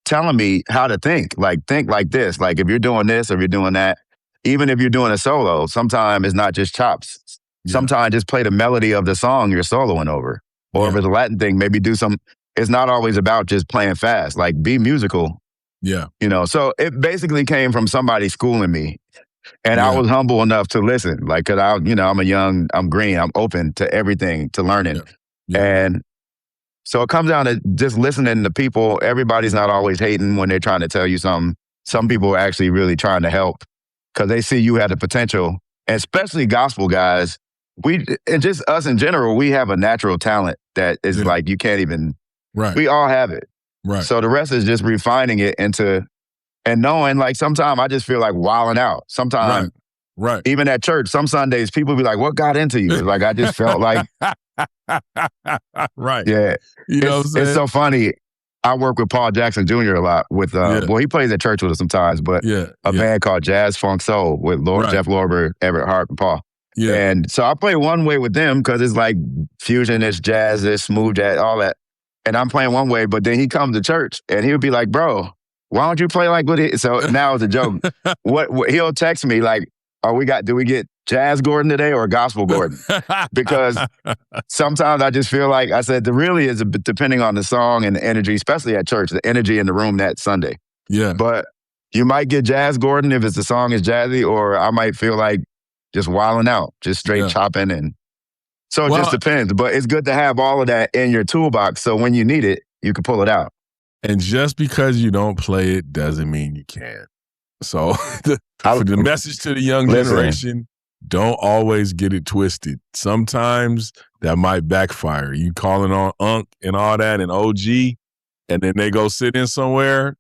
telling me how to think like this. Like if you're doing this or if you're doing that, even if you're doing a solo, sometimes it's not just chops. Sometimes just play the melody of the song you're soloing over. Or if it's a Latin thing, maybe do some, it's not always about just playing fast. Like be musical. Yeah. You know, so it basically came from somebody schooling me. And I was humble enough to listen. Like, cause I'm green, I'm open to everything, to learning. And so it comes down to just listening to people. Everybody's not always hating when they're trying to tell you something. Some people are actually really trying to help because they see you have the potential, and especially gospel guys. And just us in general, we have a natural talent that is like, you can't even, we all have it. Right. So the rest is just refining it into, and knowing like sometimes I just feel like wilding out. Sometimes, even at church, some Sundays, people be like, what got into you? Like, I just felt like, yeah. You know what I'm saying? It's so funny. I work with Paul Jackson Jr. a lot with, well, he plays at church with us sometimes, but a band called Jazz Funk Soul with Jeff Lorber, Everett Hart, and Paul. Yeah. And so I play one way with them because it's like fusion, it's jazz, it's smooth jazz, all that. And I'm playing one way, but then he comes to church and he'll be like, bro, why don't you play like what it? So now it's a joke. what he'll text me like, do we get jazz Gorden today or gospel Gorden? Because sometimes I just feel like, I said, there really is depending on the song and the energy, especially at church, the energy in the room that Sunday. Yeah. But you might get jazz Gorden if the song is jazzy, or I might feel like just wilding out, just straight chopping. And so it just depends. But it's good to have all of that in your toolbox so when you need it, you can pull it out. And just because you don't play it doesn't mean you can't. So for the message to the young generation, don't always get it twisted. Sometimes that might backfire. You calling on Unc and all that and OG, and then they go sit in somewhere.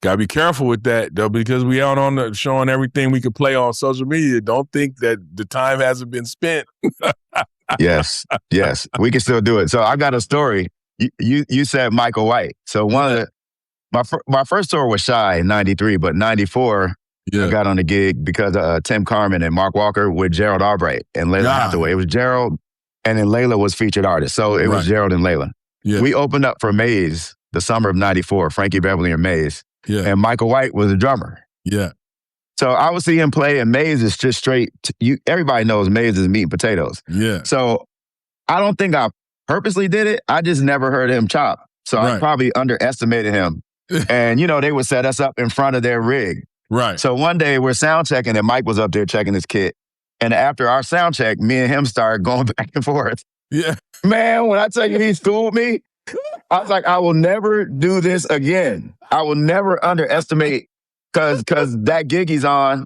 Gotta be careful with that, though, because we out on the showing everything we could play on social media. Don't think that the time hasn't been spent. Yes, we can still do it. So I got a story. You said Michael White. So one of my first tour was Shy in '93, but '94 I got on the gig because of Tim Carmen and Mark Walker with Gerald Albright and Layla Hathaway. It was Gerald, and then Layla was featured artist. So it was Gerald and Layla. Yeah. We opened up for Maze the summer of '94, Frankie Beverly and Maze. Yeah. And Michael White was the drummer. Yeah. So I would see him play, and Maze is just straight. Everybody knows Maze is meat and potatoes. Yeah. So I don't think I purposely did it. I just never heard him chop. So I probably underestimated him. And, they would set us up in front of their rig. Right. So one day we're sound checking, and Mike was up there checking his kit. And after our sound check, me and him started going back and forth. Yeah. Man, when I tell you he schooled me, I was like, I will never do this again. I will never underestimate, because that gig he's on,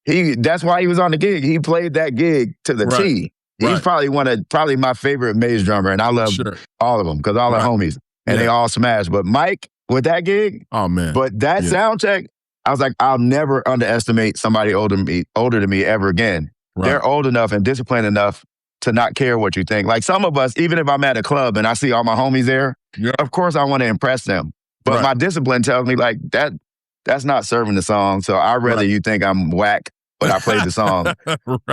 that's why he was on the gig. He played that gig to the T. He's probably my favorite Maze drummer, and I love all of them because all are homies, and they all smash. But Mike, with that gig, oh man! But that sound check, I was like, I'll never underestimate somebody older than me ever again. Right. They're old enough and disciplined enough to not care what you think. Like some of us, even if I'm at a club and I see all my homies there, of course I want to impress them. But my discipline tells me like that's not serving the song. So I'd rather you think I'm whack, but I played the song,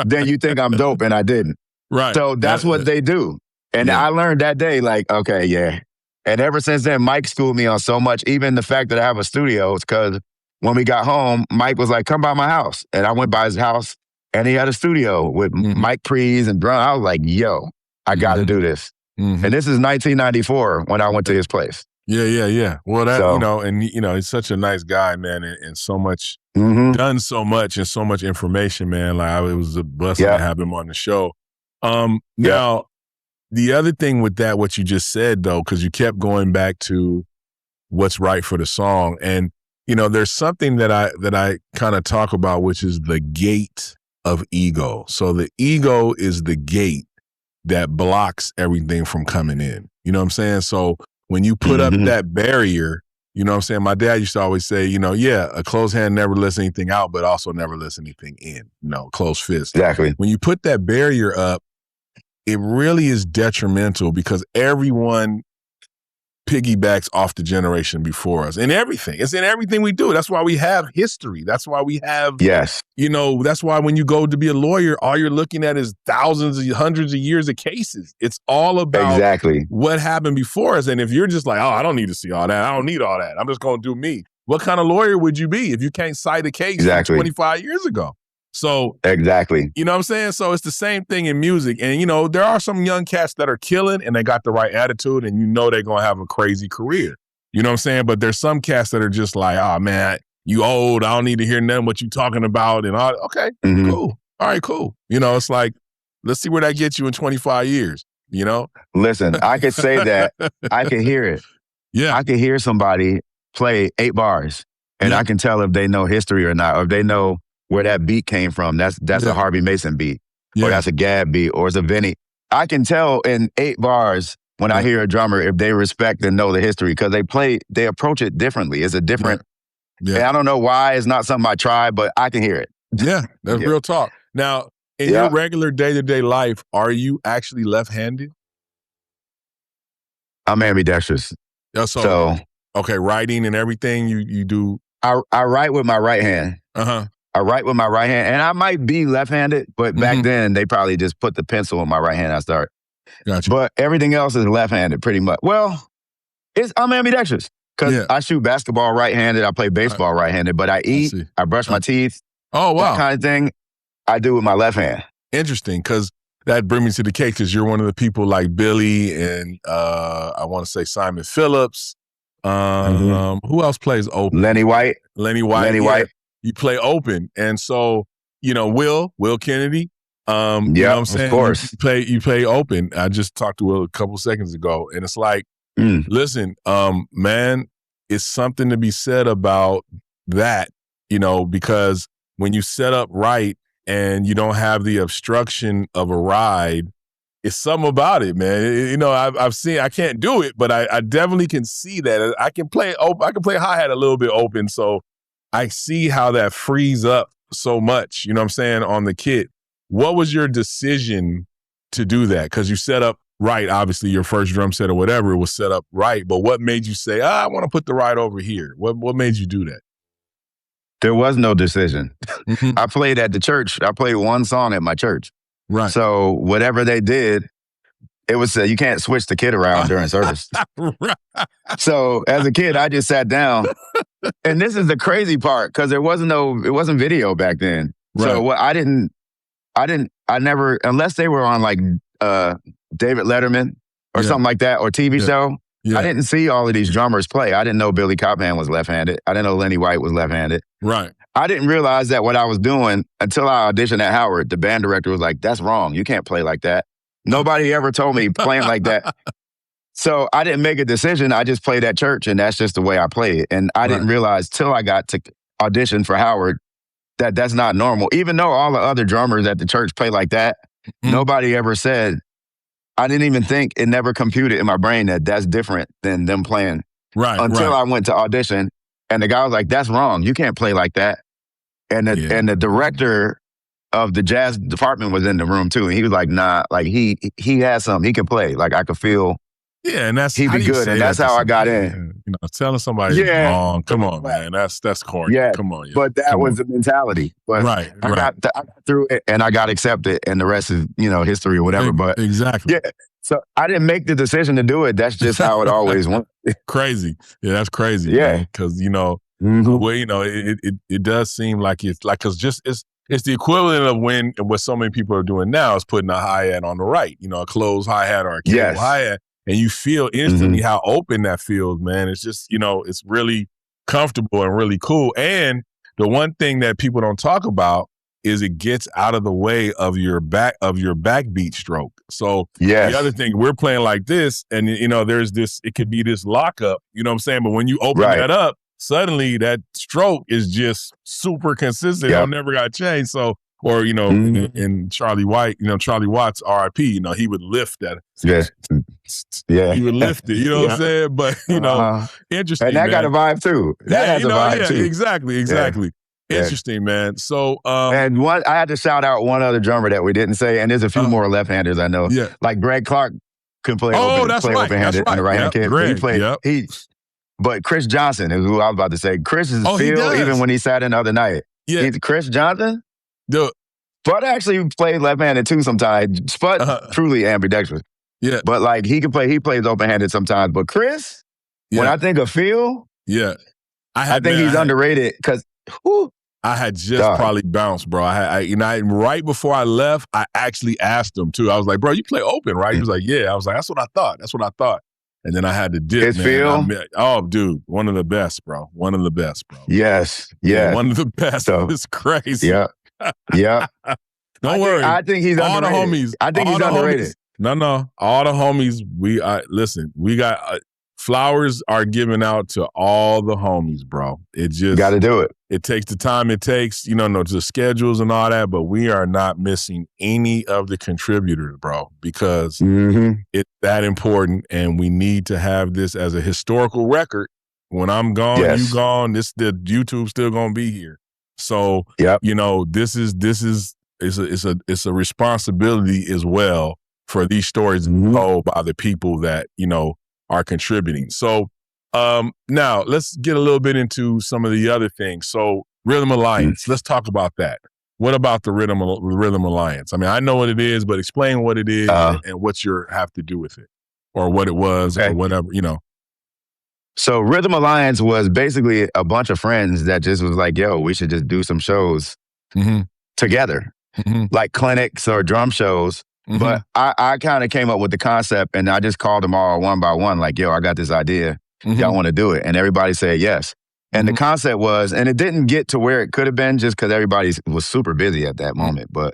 than you think I'm dope and I didn't. Right. So that's what they do. And I learned that day, like, okay, yeah. And ever since then, Mike schooled me on so much, even the fact that I have a studio, is because when we got home, Mike was like, come by my house. And I went by his house, and he had a studio with Mike Prees and drum. I was like, yo, I got to do this. And this is 1994 when I went to his place. Yeah. Well, that, he's such a nice guy, man, and so much, done so much and so much information, man. Like, it was a blessing to have him on the show. Now, the other thing with that, what you just said, though, because you kept going back to what's right for the song. And there's something that I kind of talk about, which is the gate of ego. So the ego is the gate that blocks everything from coming in. You know what I'm saying? So when you put up that barrier, you know what I'm saying? My dad used to always say, a closed hand never lets anything out, but also never lets anything in, closed fist. Exactly. When you put that barrier up, it really is detrimental because everyone piggybacks off the generation before us in everything. It's in everything we do. That's why we have history. That's why we have, Yes. That's why when you go to be a lawyer, all you're looking at is hundreds of years of cases. It's all about Exactly what happened before us. And if you're just like, oh, I don't need to see all that. I don't need all that. I'm just going to do me. What kind of lawyer would you be if you can't cite a case from 25 years ago? So exactly. You know what I'm saying? So it's the same thing in music. And, there are some young cats that are killing and they got the right attitude and they're going to have a crazy career. You know what I'm saying? But there's some cats that are just like, oh, man, you old. I don't need to hear nothing what you talking about. And all. Okay, cool. All right, cool. It's like, let's see where that gets you in 25 years, Listen, I could say that. I can hear it. Yeah. I can hear somebody play 8 bars and I can tell if they know history or not, or if they know where that beat came from. That's a Harvey Mason beat, or that's a Gab beat, or it's a Vinny. I can tell in 8 bars when I hear a drummer if they respect and know the history because they approach it differently. It's a different. And I don't know why it's not something I try, but I can hear it. Yeah, that's real talk. Now, in your regular day-to-day life, are you actually left-handed? I'm ambidextrous. So okay, writing and everything you do. I write with my right hand. I write with my right hand, and I might be left-handed, but back then they probably just put the pencil in my right hand. I start. Gotcha. But everything else is left-handed, pretty much. Well, I'm ambidextrous because I shoot basketball right-handed. I play baseball right-handed, but I eat, I brush my teeth. Oh wow, that kind of thing I do with my left hand. Interesting, because that brings me to the case because you're one of the people like Billy and I want to say Simon Phillips. Who else plays open? Lenny White. White. You play open. And so, Will Kennedy. You know what I'm saying? Of course. You play open. I just talked to Will a couple seconds ago. And it's like, listen, man, it's something to be said about that, because when you set up right and you don't have the obstruction of a ride, it's something about it, man. I've seen, I can't do it, but I definitely can see that. I can play open. I can play hi-hat a little bit open. So I see how that frees up so much, you know what I'm saying, on the kit. What was your decision to do that? Because you set up right, obviously your first drum set or whatever was set up right, but what made you say, I want to put the ride over here? What made you do that? There was no decision. I played at the church. I played one song at my church. Right. So whatever they did, it was you can't switch the kid around during service. Right. So as a kid, I just sat down, and this is the crazy part because it wasn't video back then. Right. So I never, unless they were on like David Letterman or something like that, or TV show. Yeah. I didn't see all of these drummers play. I didn't know Billy Copman was left-handed. I didn't know Lenny White was left-handed. Right. I didn't realize that what I was doing until I auditioned at Howard. The band director was like, that's wrong. You can't play like that. Nobody ever told me playing like that. So I didn't make a decision. I just played at church, and that's just the way I play it. And I didn't realize till I got to audition for Howard that that's not normal. Even though all the other drummers at the church play like that, nobody ever said, I didn't even think, it never computed in my brain that that's different than them playing. Right. Until I went to audition, and the guy was like, that's wrong. You can't play like that. And the director of the jazz department was in the room too. And he was like, nah, like he has something. He can play. Like I could feel. Yeah, and that's he'd be good. And that's how I got in. Telling somebody wrong. Come on, man. That's corny. Yeah. Come on. Yeah. But that was the mentality. But I got through it, and I got accepted, and the rest is, history or whatever. But exactly. Yeah. So I didn't make the decision to do it. That's just how it always went. Crazy. Yeah, that's crazy. Yeah. Because, well, it does seem like it's like, because just it's the equivalent of what so many people are doing now is putting a hi-hat on the right, a closed hi-hat or a cable hi-hat. And you feel instantly how open that feels, man. It's just, it's really comfortable and really cool. And the one thing that people don't talk about is it gets out of the way of your backbeat stroke. So the other thing, we're playing like this, and there's this, it could be this lockup, you know what I'm saying? But when you open that up, suddenly that stroke is just super consistent. Yep. It never got changed. So, or, in Charlie Watts, R.I.P., he would lift that. Yeah. Yeah. He would lift it, you know what I'm saying? But, interesting, and that got a vibe too. That has a vibe too. Exactly. Yeah. Interesting, man. So, and I had to shout out one other drummer that we didn't say, and there's a few more left-handers I know. Yeah. Like Greg Clark can play that's right. open-handed on the right-hand kid. Greg, He played, but Chris Johnson is who I was about to say. Chris is feel even when he sat in the other night. Yeah. Chris Johnson? Dude. Spud actually played left-handed too sometimes. Spud truly ambidextrous. Yeah. But like he plays open-handed sometimes. But Chris, when I think of feel, I think he's underrated because I had just probably bounced, bro. Right before I left, I actually asked him too. I was like, bro, you play open, right? He was like, yeah. I was like, that's what I thought. And then I had to dip, His feel? Oh, dude, one of the best, bro. Yes. Yeah. One of the best. So, it's crazy. Yeah. Yeah. Don't worry. I think he's all underrated. The homies. I think he's underrated. No. All the homies, we got flowers are given out to all the homies, bro. It just got to do it. It takes the time it takes, the schedules and all that, but we are not missing any of the contributors, bro, because it's that important, and we need to have this as a historical record. When I'm gone, you gone, the YouTube's still gonna be here. So, this is it's a responsibility as well for these stories to be told by the people that, are contributing. So now let's get a little bit into some of the other things. So Rhythm Alliance, let's talk about that. What about the Rhythm Alliance? I mean, I know what it is, but explain what it is and what you have to do with it, or what it was, or whatever, So Rhythm Alliance was basically a bunch of friends that just was like, yo, we should just do some shows together, like clinics or drum shows. But I kind of came up with the concept, and I just called them all one by one, like, yo, I got this idea. Y'all want to do it? And everybody said yes. And the concept was, and it didn't get to where it could have been just because everybody was super busy at that moment. But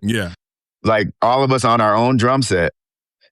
like all of us on our own drum set,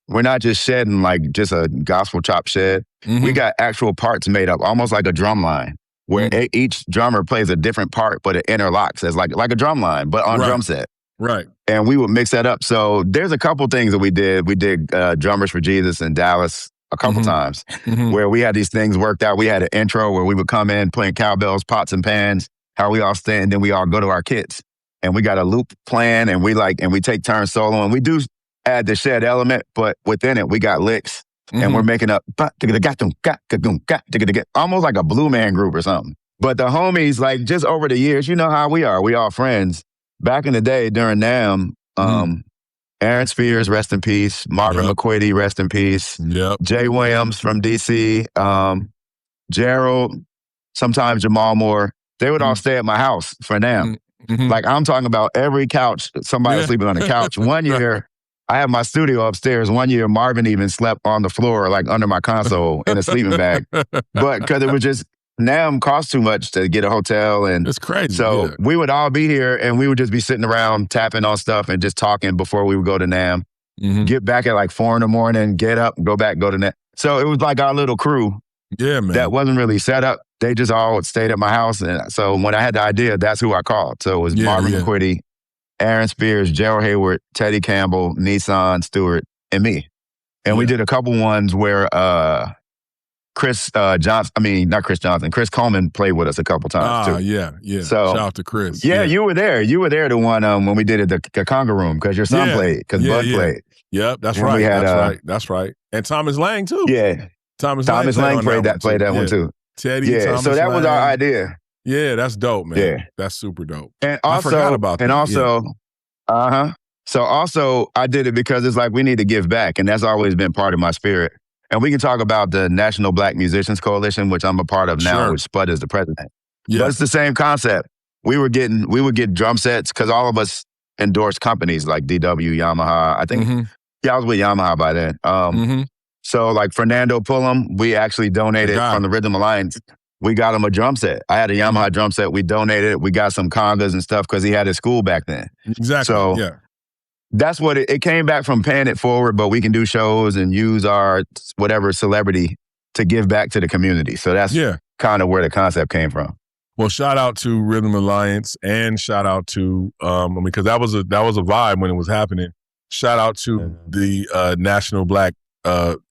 we're not just shedding like just a gospel chop shed. We got actual parts made up, almost like a drum line, where each drummer plays a different part, but it interlocks as like a drum line, but on drum set. Right. And we would mix that up. So there's a couple things that we did. We did Drummers for Jesus in Dallas a couple times where we had these things worked out. We had an intro where we would come in playing cowbells, pots and pans, how we all stand, then we all go to our kits. And we got a loop plan, and we take turns solo, and we do add the shed element, but within it we got licks. And we're making up almost like a Blue Man Group or something. But the homies, like just over the years, you know how we are. We all friends. Back in the day during NAMM, Aaron Spears, rest in peace. Marvin McQuady, rest in peace. Jay Williams from DC. Gerald, sometimes Jamal Moore. They would all stay at my house for NAMM. Like I'm talking about every couch, somebody was sleeping on the couch. One year, I had my studio upstairs. One year, Marvin even slept on the floor, like under my console in a sleeping bag. But because it was just, NAMM cost too much to get a hotel. And it's crazy. So we would all be here, and we would just be sitting around tapping on stuff and just talking before we would go to NAMM. Get back at like 4 a.m, get up, go back, go to NAMM. So it was like our little crew. Yeah, man. That wasn't really set up. They just all stayed at my house. And so when I had the idea, that's who I called. So it was Marvin McQuady, Aaron Spears, Gerald Hayward, Teddy Campbell, Nissan Stewart, and me. And we did a couple ones where Chris Coleman played with us a couple times too. Yeah. So, shout out to Chris. Yeah, you were there. You were there the one when we did it the Conga Room because your son played, because Bud played. Yep, that's right. That's right. And Thomas Lang too. Yeah. Thomas Lang played that one too. Teddy. Yeah. Thomas so that Lang. was our idea. Yeah, that's dope, man. Yeah. That's super dope. And also, I forgot about that. And also, So also, I did it because it's like we need to give back, and that's always been part of my spirit. And we can talk about the National Black Musicians Coalition, which I'm a part of now, which Spud is the president. Yeah. But it's the same concept. We would get drum sets because all of us endorsed companies like DW, Yamaha. I think, I was with Yamaha by then. So like Fernando Pullum, we actually donated from the Rhythm Alliance. We got him a drum set. I had a Yamaha drum set. We donated it. We got some congas and stuff because he had his school back then. Exactly. So that's what it came back from paying it forward, but we can do shows and use our whatever celebrity to give back to the community. So that's kind of where the concept came from. Well, shout out to Rhythm Alliance and shout out to because that was a vibe when it was happening. Shout out to the National Black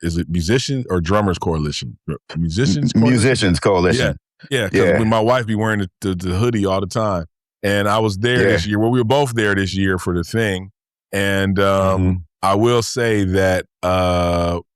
is it Musicians or Drummers Coalition? Musicians Coalition. Yeah, because my wife be wearing the hoodie all the time. And I was there this year. Well, we were both there this year for the thing. And I will say that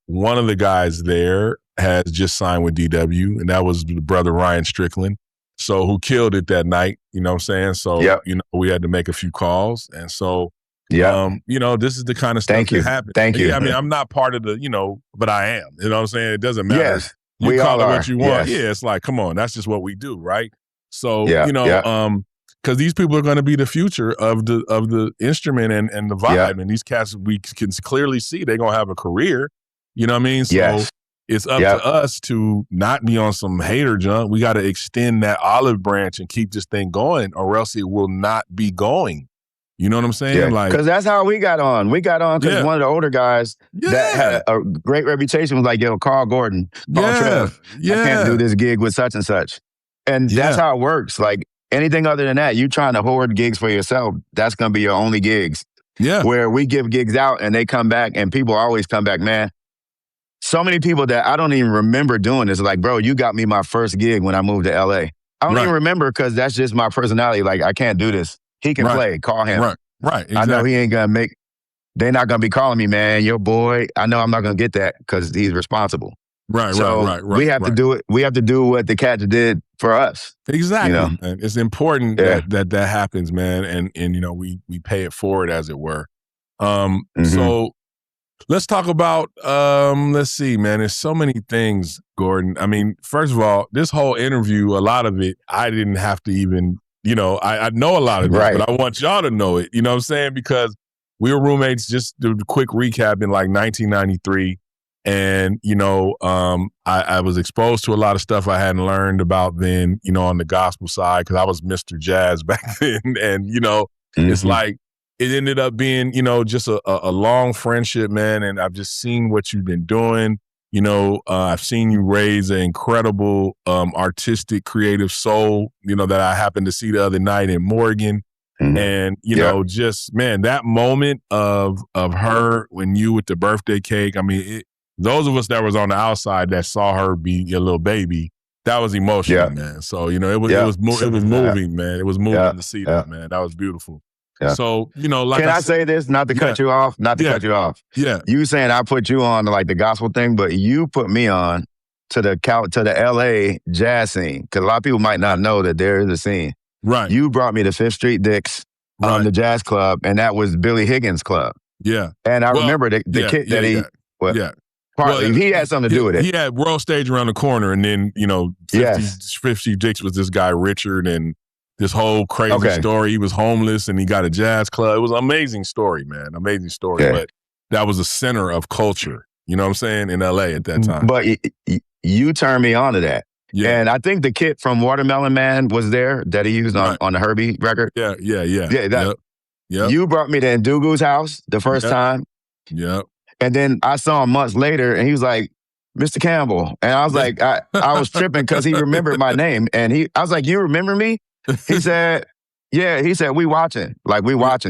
one of the guys there has just signed with DW, and that was the brother Ryan Strickland. So who killed it that night, you know what I'm saying? So, you know, we had to make a few calls. And so, you know, this is the kind of stuff that happens. Thank you. Yeah, I mean, I'm not part of the, you know, but I am. You know what I'm saying? It doesn't matter. Yes, you we call all it are. what you want. Yes. Yeah, it's like, come on, that's just what we do, right? So, you know, because these people are going to be the future of the instrument and the vibe. And these cats, we can clearly see they're going to have a career. You know what I mean? So it's up to us to not be on some hater junk. We got to extend that olive branch and keep this thing going, or else it will not be going. You know what I'm saying? Yeah, like, because that's how we got on. We got on because one of the older guys that had a great reputation was like, yo, call Gordon, call Trev. I can't do this gig with such and such. And that's how it works. Like, anything other than that, you trying to hoard gigs for yourself, that's going to be your only gigs. Yeah. Where we give gigs out and they come back, and people always come back, man. So many people that I don't even remember doing this. Like, bro, you got me my first gig when I moved to LA. I don't even remember because that's just my personality. Like, I can't do this. He can play. Call him. Right. Exactly. I know he ain't going to make, they're not going to be calling me, man, your boy. I know I'm not going to get that because he's responsible. Right. We have to do it. We have to do what the cats did for us. Exactly. You know? Man. It's important that happens, man. And you know, we pay it forward, as it were. So let's talk about, let's see, man. There's so many things, Gordon. I mean, first of all, this whole interview, a lot of it, I didn't have to even, you know, I know a lot of it, but I want y'all to know it. You know what I'm saying? Because we were roommates, just a quick recap, in like 1993. And, you know, I was exposed to a lot of stuff I hadn't learned about then, you know, on the gospel side, because I was Mr. Jazz back then. And, you know, it's like, it ended up being, you know, just a long friendship, man. And I've just seen what you've been doing. You know, I've seen you raise an incredible artistic, creative soul, you know, that I happened to see the other night in Morgan. And, you know, just, man, that moment of her when you with the birthday cake, I mean, those of us that was on the outside that saw her be a little baby, that was emotional, man. So, you know, it was moving, man. It was moving to see that, man. That was beautiful. Yeah. So, you know, like, can I say this? Not to cut you off. Not to cut you off. Yeah. You saying I put you on to like the gospel thing, but you put me on to the LA jazz scene, because a lot of people might not know that there is a scene. Right. You brought me to Fifth Street Dick's, the jazz club, and that was Billy Higgins' club. Yeah. And I remember the kid that he. Partly, he had something to do with it. He had World Stage around the corner, and then, you know, 50 Dicks was this guy, Richard, and this whole crazy story. He was homeless, and he got a jazz club. It was an amazing story, man. Amazing story. Yeah. But that was the center of culture, you know what I'm saying, in LA at that time. But you turned me on to that. Yeah. And I think the kid from Watermelon Man was there that he used on the Herbie record. Yeah. You brought me to Ndugu's house the first time. Yep. And then I saw him months later, and he was like, Mr. Campbell. And I was like, I was tripping because he remembered my name. And I was like, you remember me? He said, yeah. He said, we watching,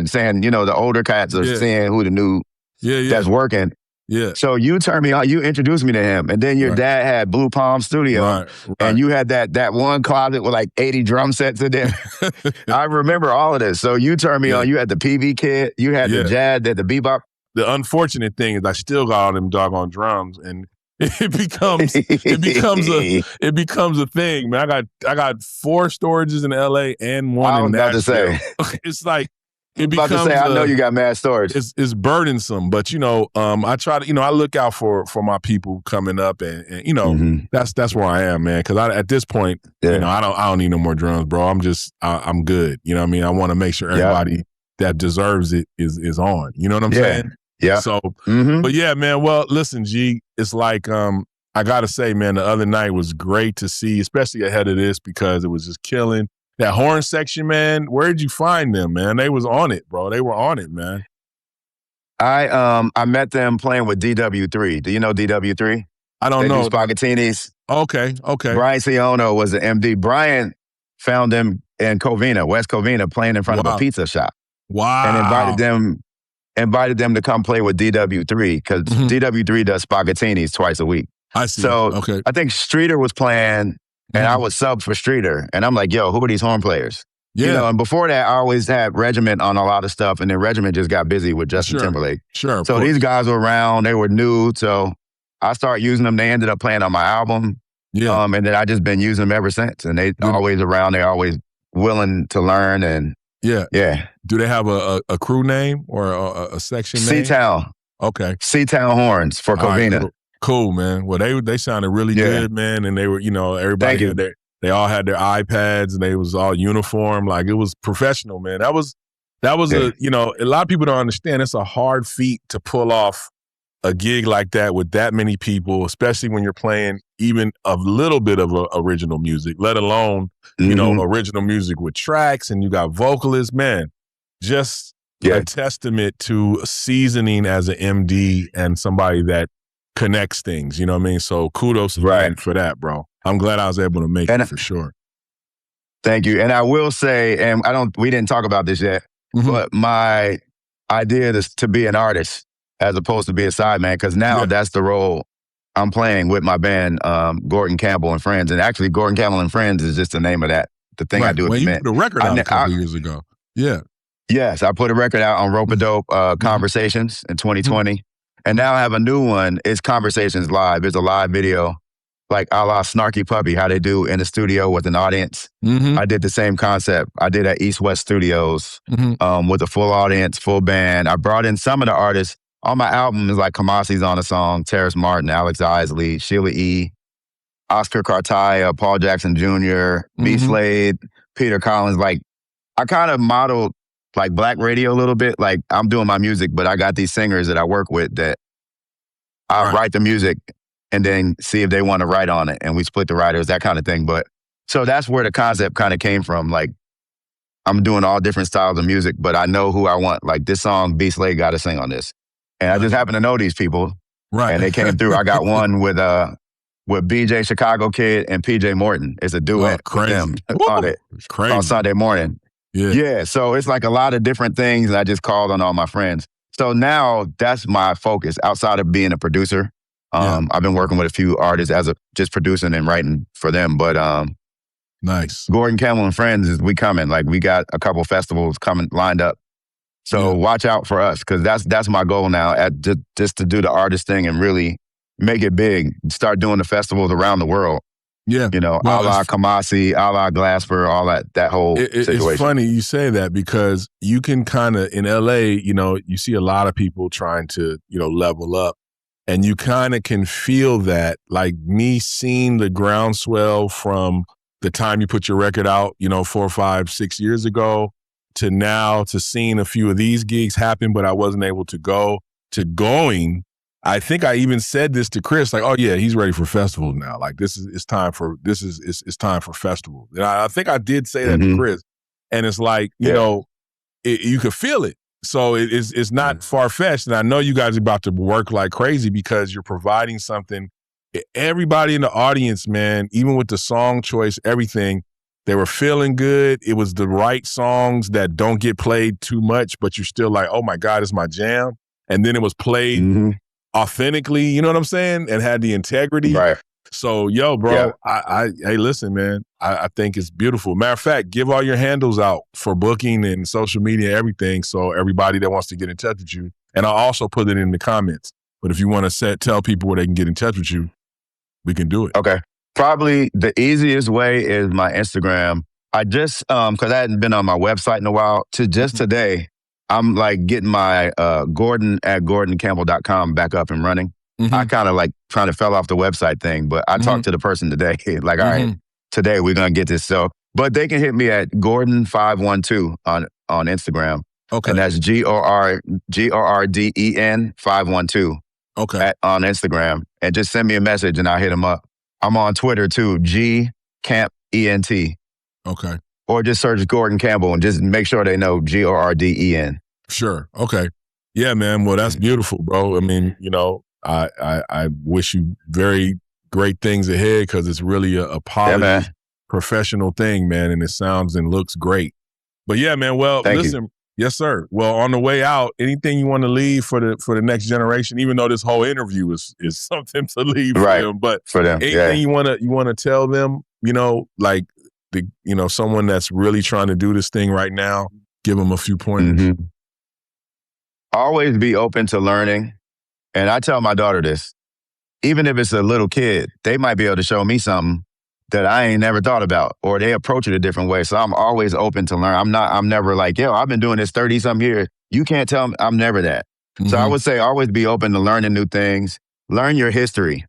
saying, you know, the older cats are seeing who the new that's working. Yeah. So you turned me on, you introduced me to him. And then your dad had Blue Palm Studio. And you had that one closet with like 80 drum sets in there. I remember all of this. So you turned me on. You had the PV kit, you had the jazz, the bebop. The unfortunate thing is I still got all them doggone drums, and it becomes a thing, man. I got 4 storages in LA and 1 in Nashville. I was about to say. It's like, it becomes. I know you got mad storage. It's burdensome, but you know, I try to, you know, I look out for my people coming up, and you know, that's where I am, man. Because at this point, you know, I don't need no more drums, bro. I'm good. You know what I mean? I want to make sure everybody that deserves it is on. You know what I'm saying? Yeah. So, but yeah, man. Well, listen, G, it's like, I gotta say, man, the other night was great to see, especially ahead of this, because it was just killing. That horn section, man, where'd you find them, man? They was on it, bro. They were on it, man. I met them playing with DW3. Do you know DW3? I don't They do know. Spaghettinis. Okay. Brian Siono was the MD. Brian found them in Covina, West Covina, playing in front of a Wow. pizza shop, and Wow. invited them to come play with DW3 because DW3 does Spaghettinis twice a week. I see. So Okay. I think Streeter was playing, and I was sub for Streeter, and I'm like, yo, who are these horn players? Yeah. You know, and before that, I always had Regiment on a lot of stuff, and then Regiment just got busy with Justin Timberlake. Sure. So these guys were around, they were new, so I started using them. They ended up playing on my album. Yeah. And then I just been using them ever since. And they always around, they're always willing to learn. And yeah. Do they have a crew name or a section name? C-Town. Okay. C-Town Horns for Covina. Right, cool, man. Well, they sounded really good, man. And they were, everybody had they all had their iPads and they was all uniform. Like it was professional, man. That was a lot of people don't understand. It's a hard feat to pull off a gig like that with that many people, especially when you're playing even a little bit of original music, let alone, original music with tracks and you got vocalists, man. Just a testament to seasoning as an MD and somebody that connects things, you know what I mean? So kudos for that, bro. I'm glad I was able to make it for sure. Thank you. And I will say, and we didn't talk about this yet, but my idea is to be an artist as opposed to be a sideman, because now that's the role I'm playing with my band, Gorden Campbell and Friends. And actually, Gorden Campbell and Friends is just the name of the thing I do with the band. You put a record out a couple years ago. Yeah. Yes, I put a record out on Rope-A-Dope, Conversations in 2020. And now I have a new one. It's Conversations Live. It's a live video, like a la Snarky Puppy, how they do in the studio with an audience. I did the same concept. I did at East West Studios with a full audience, full band. I brought in some of the artists. On my album is like Kamasi's on a song, Terrace Martin, Alex Isley, Sheila E., Oscar Cartaya, Paul Jackson Jr., B. Slade, Peter Collins. Like, I kind of modeled like Black radio a little bit. Like, I'm doing my music, but I got these singers that I work with that I write the music and then see if they want to write on it. And we split the writers, that kind of thing. But so that's where the concept kind of came from. Like, I'm doing all different styles of music, but I know who I want. Like, this song, B. Slade got to sing on this. And I just happen to know these people. Right. And they came through. I got one with BJ Chicago Kid and PJ Morton. It's a duet with them on Sunday morning. Yeah. So it's like a lot of different things. And I just called on all my friends. So now that's my focus outside of being a producer. I've been working with a few artists just producing and writing for them. But nice. Gorden Campbell and Friends we coming. Like, we got a couple festivals coming lined up. So watch out for us, because that's my goal now, just to do the artist thing and really make it big. Start doing the festivals around the world. Yeah. A la Kamasi, a la Glasper, all that whole situation. It's funny you say that, because you can kind of, in LA, you see a lot of people trying to, level up. And you kind of can feel that, like me seeing the groundswell from the time you put your record out, 4, 5, 6 years ago, to now, to seeing a few of these gigs happen, but I wasn't able to go, to going. I think I even said this to Chris, like, oh yeah, he's ready for festivals now. Like, it's time for festivals. And I think I did say that to Chris. And it's like, you could feel it. So it's not far-fetched. And I know you guys are about to work like crazy, because you're providing something. Everybody in the audience, man, even with the song choice, everything, they were feeling good. It was the right songs that don't get played too much, but you're still like, oh my God, it's my jam. And then it was played authentically, you know what I'm saying? And had the integrity. Right. So, yo, bro, hey, listen, man, I think it's beautiful. Matter of fact, give all your handles out for booking and social media, everything. So everybody that wants to get in touch with you, and I'll also put it in the comments. But if you want to tell people where they can get in touch with you, we can do it. Okay. Probably the easiest way is my Instagram. I just, because I hadn't been on my website in a while, today, I'm like getting my Gorden at GordenCampbell.com back up and running. I kind of like kind of fell off the website thing, but I talked to the person today, like, all right, today we're going to get this. So, but they can hit me at Gorden512 on Instagram. Okay. And that's GORDEN 512. Okay. On Instagram. And just send me a message and I'll hit them up. I'm on Twitter too, GCampENT. Okay. Or just search Gorden Campbell and just make sure they know GORDEN. Sure. Okay. Yeah, man. Well, that's beautiful, bro. I mean, I wish you very great things ahead because it's really a polished, professional thing, man, and it sounds and looks great. But yeah, man, well, Thank listen, you. yes, sir. Well, on the way out, anything you want to leave for the next generation, even though this whole interview is something to leave for them, but for them, anything you wanna tell them, like someone that's really trying to do this thing right now, give them a few pointers. Mm-hmm. Always be open to learning. And I tell my daughter this, even if it's a little kid, they might be able to show me something that I ain't never thought about, or they approach it a different way. So I'm always open to learn. I'm never like, yo, I've been doing this 30-some years. You can't tell me. I'm never that. Mm-hmm. So I would say always be open to learning new things, learn your history,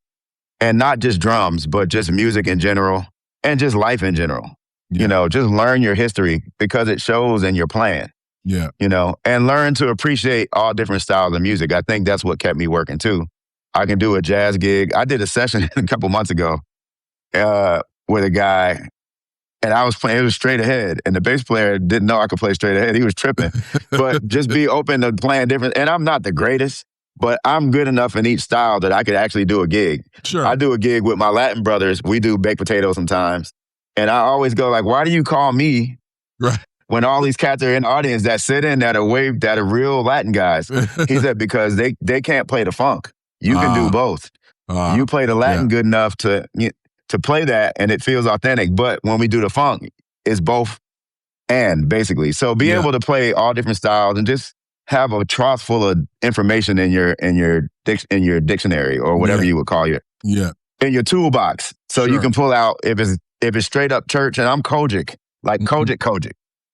and not just drums, but just music in general and just life in general. Yeah. Just learn your history because it shows in your plan. Yeah. And learn to appreciate all different styles of music. I think that's what kept me working too. I can do a jazz gig. I did a session a couple months ago with a guy, and I was playing, it was straight ahead, and the bass player didn't know I could play straight ahead. He was tripping. But just be open to playing different, and I'm not the greatest, but I'm good enough in each style that I could actually do a gig. Sure. I do a gig with my Latin brothers. We do baked potatoes sometimes. And I always go like, why do you call me? Right. When all these cats are in the audience that sit in that are real Latin guys. He said, because they can't play the funk. You can do both. You play the Latin good enough to play that, and it feels authentic. But when we do the funk, it's both and, basically. So be able to play all different styles and just have a trough full of information in your dictionary or whatever you would call it. Yeah. In your toolbox. So you can pull out, if it's straight up church, and I'm Kojic, like Kojic.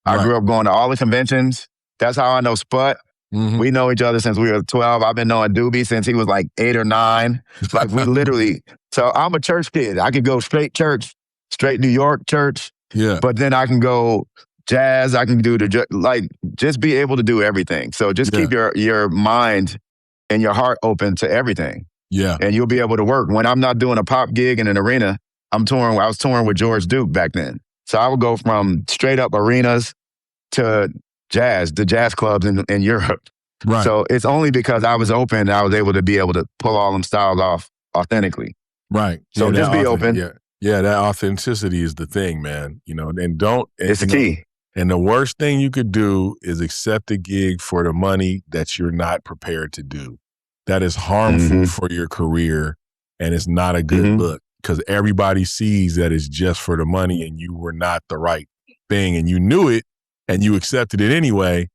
I grew up going to all the conventions. That's how I know Sput. Mm-hmm. We know each other since we were 12. I've been knowing Doobie since he was like 8 or 9. Like we literally, so I'm a church kid. I could go straight church, straight New York church. Yeah. But then I can go jazz. I can do just be able to do everything. So just keep your mind and your heart open to everything. Yeah. And you'll be able to work. When I'm not doing a pop gig in an arena, I was touring with George Duke back then. So I would go from straight up arenas to the jazz clubs in Europe. Right. So it's only because I was open and I was able to pull all them styles off authentically. Right. So just be open. Yeah, that authenticity is the thing, man. And don't. It's the key. And the worst thing you could do is accept a gig for the money that you're not prepared to do. That is harmful for your career, and it's not a good look. Because everybody sees that it's just for the money and you were not the right thing and you knew it and you accepted it anyway.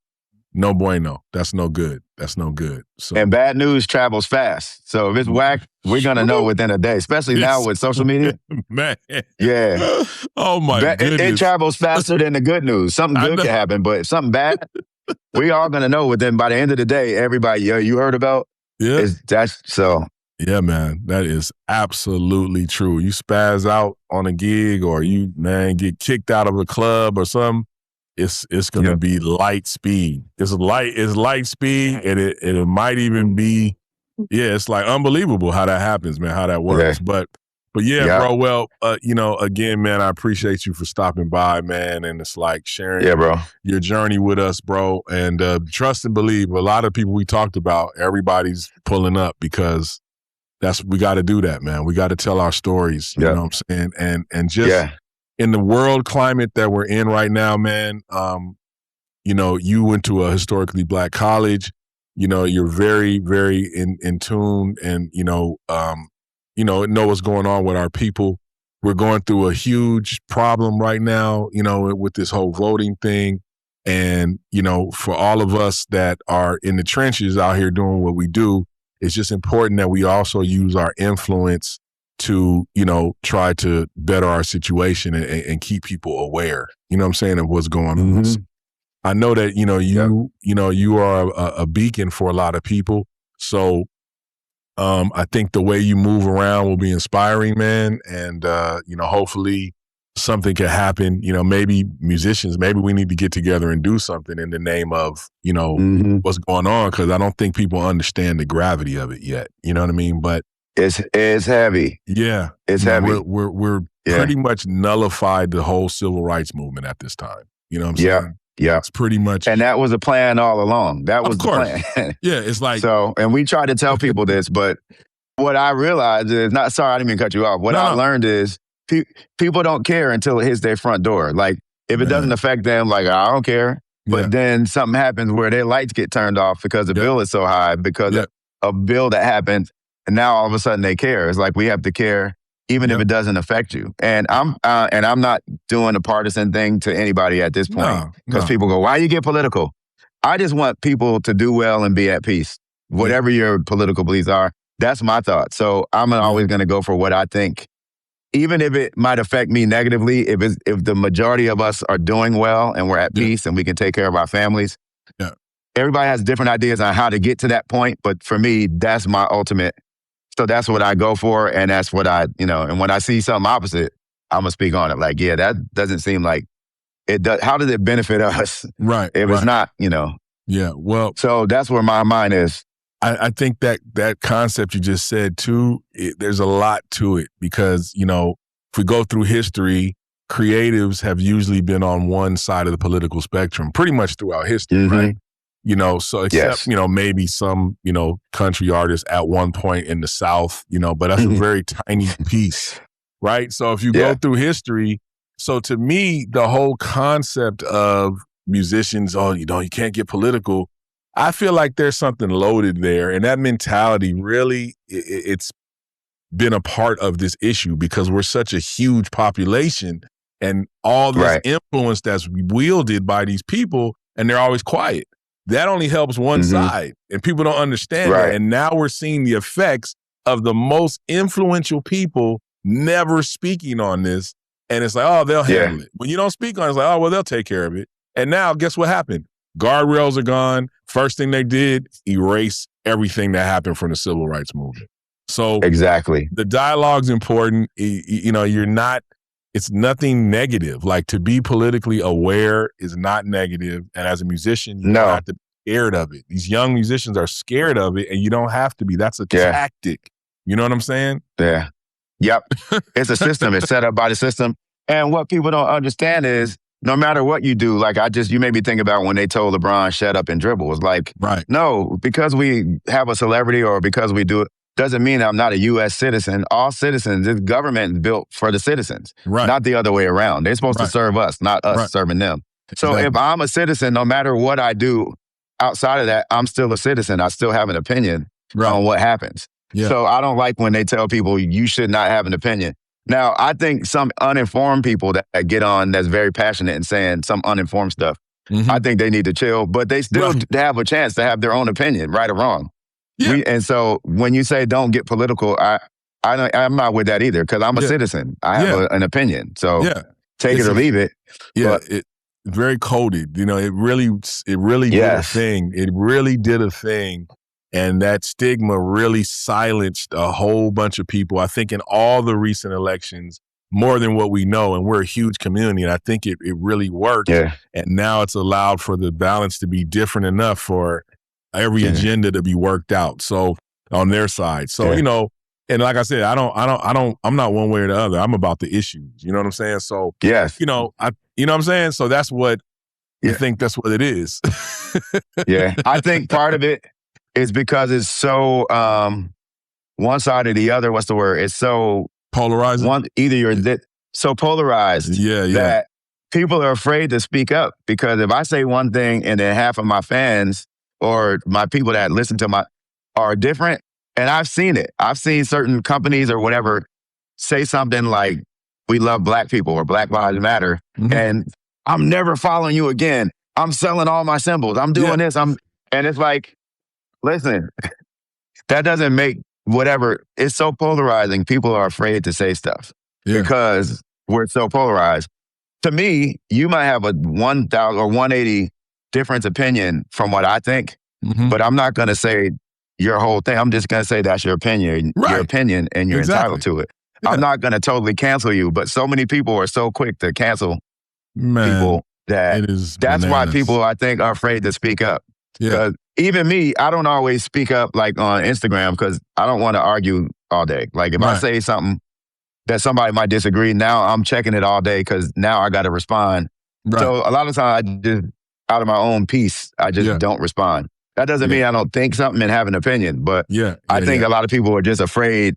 No bueno. That's no good. That's no good. So, and bad news travels fast. So if it's whack, we're going to know within a day, especially now with social media. Man. Yeah. Oh my goodness. It travels faster than the good news. Something good can happen, but if something bad, we all going to know by the end of the day, everybody, you heard about? Yeah. That's so. Yeah, man, that is absolutely true. You spaz out on a gig or you, man, get kicked out of a club or something, it's going to be light speed. It's light speed, and it might even be, it's like unbelievable how that happens, man, how that works. Yeah. But bro, well, again, man, I appreciate you for stopping by, man, and it's like sharing your journey with us, bro, and trust and believe, a lot of people we talked about, everybody's pulling up because we got to do that, man. We got to tell our stories, you know what I'm saying? And just in the world climate that we're in right now, man, you went to a historically Black college, you're very, very in tune and, know what's going on with our people. We're going through a huge problem right now, with this whole voting thing. And, for all of us that are in the trenches out here doing what we do, it's just important that we also use our influence to, try to better our situation and keep people aware, what I'm saying, of what's going on. So I know that, you are a beacon for a lot of people. So I think the way you move around will be inspiring, man. And, hopefully something can happen. Maybe musicians, maybe we need to get together and do something in the name of, what's going on. Cause I don't think people understand the gravity of it yet. You know what I mean? But it's heavy. Yeah. It's heavy. We're pretty much nullified the whole civil rights movement at this time. You know what I'm saying? Yeah. It's pretty much. And that was a plan all along. That was Of the course. plan. Yeah, it's like. So, and we try to tell people this, but what I realized is, sorry, I didn't mean to cut you off. What I learned is people don't care until it hits their front door. Like, if it doesn't affect them, like, I don't care. But then something happens where their lights get turned off because the bill is so high because of a bill that happened. And now all of a sudden they care. It's like we have to care even if it doesn't affect you. And I'm not doing a partisan thing to anybody at this point because people go, why you get political? I just want people to do well and be at peace. Whatever your political beliefs are, that's my thought. So I'm always going to go for what I think. Even if it might affect me negatively, if the majority of us are doing well and we're at peace and we can take care of our families, everybody has different ideas on how to get to that point. But for me, that's my ultimate. So that's what I go for. And that's what and when I see something opposite, I'm going to speak on it. Like, that doesn't seem like it does. How does it benefit us? Right. If it's not, Yeah. Well, so that's where my mind is. I think that concept you just said too, there's a lot to it because, if we go through history, creatives have usually been on one side of the political spectrum pretty much throughout history, right? So except, maybe some, country artists at one point in the South, but that's a very tiny piece, right? So if you go through history, so to me, the whole concept of musicians, you can't get political, I feel like there's something loaded there. And that mentality really, it's been a part of this issue because we're such a huge population and all this influence that's wielded by these people, and they're always quiet. That only helps one side, and people don't understand that. And now we're seeing the effects of the most influential people never speaking on this. And it's like, they'll handle it. When you don't speak on it, it's like, well, they'll take care of it. And now guess what happened? Guardrails are gone. First thing they did, erase everything that happened from the civil rights movement. So exactly, the dialogue's important. It's nothing negative. Like, to be politically aware is not negative. And as a musician, you don't have to be scared of it. These young musicians are scared of it, and you don't have to be. That's a tactic. You know what I'm saying? Yeah. Yep. It's a system. It's set up by the system. And what people don't understand is, no matter what you do, like you made me think about when they told LeBron, shut up and dribble. It's like, no, because we have a celebrity or because we do it, doesn't mean I'm not a U.S. citizen. All citizens, this government is built for the citizens, not the other way around. They're supposed to serve us, not us serving them. So if I'm a citizen, no matter what I do outside of that, I'm still a citizen. I still have an opinion on what happens. So I don't like when they tell people you should not have an opinion. Now, I think some uninformed people that get on that's very passionate and saying some uninformed stuff, I think they need to chill, but they still have a chance to have their own opinion, right or wrong. And so when you say don't get political, I'm not with that either because I'm a citizen. I have an opinion. So take it or leave it. It's very coded. It really did a thing. It really did a thing. And that stigma really silenced a whole bunch of people, I think, in all the recent elections, more than what we know. And we're a huge community, and I think it really worked. And now it's allowed for the balance to be different enough for every agenda to be worked out. So on their side. So, and like I said, I'm not one way or the other. I'm about the issues. You know what I'm saying? So, you know what I'm saying? So that's what I think that's what it is. I think part of it is because it's so one side or the other. What's the word? It's so polarized. Either you're so polarized that people are afraid to speak up because if I say one thing and then half of my fans or my people that listen to my are different, and I've seen it. I've seen certain companies or whatever say something like, "We love Black people" or "Black Lives Matter," and I'm never following you again. I'm selling all my symbols. I'm doing this. And it's like, listen, that doesn't make whatever. It's so polarizing. People are afraid to say stuff because we're so polarized. To me, you might have a 1,000 or 180 difference opinion from what I think, but I'm not going to say your whole thing. I'm just going to say that's your opinion, and you're entitled to it. I'm not going to totally cancel you, but so many people are so quick to cancel people that that's why people, I think, are afraid to speak up. Even me, I don't always speak up like on Instagram because I don't want to argue all day. Like if I say something that somebody might disagree, now I'm checking it all day because now I got to respond. So a lot of times out of my own peace, I just don't respond. That doesn't mean I don't think something and have an opinion, but I think a lot of people are just afraid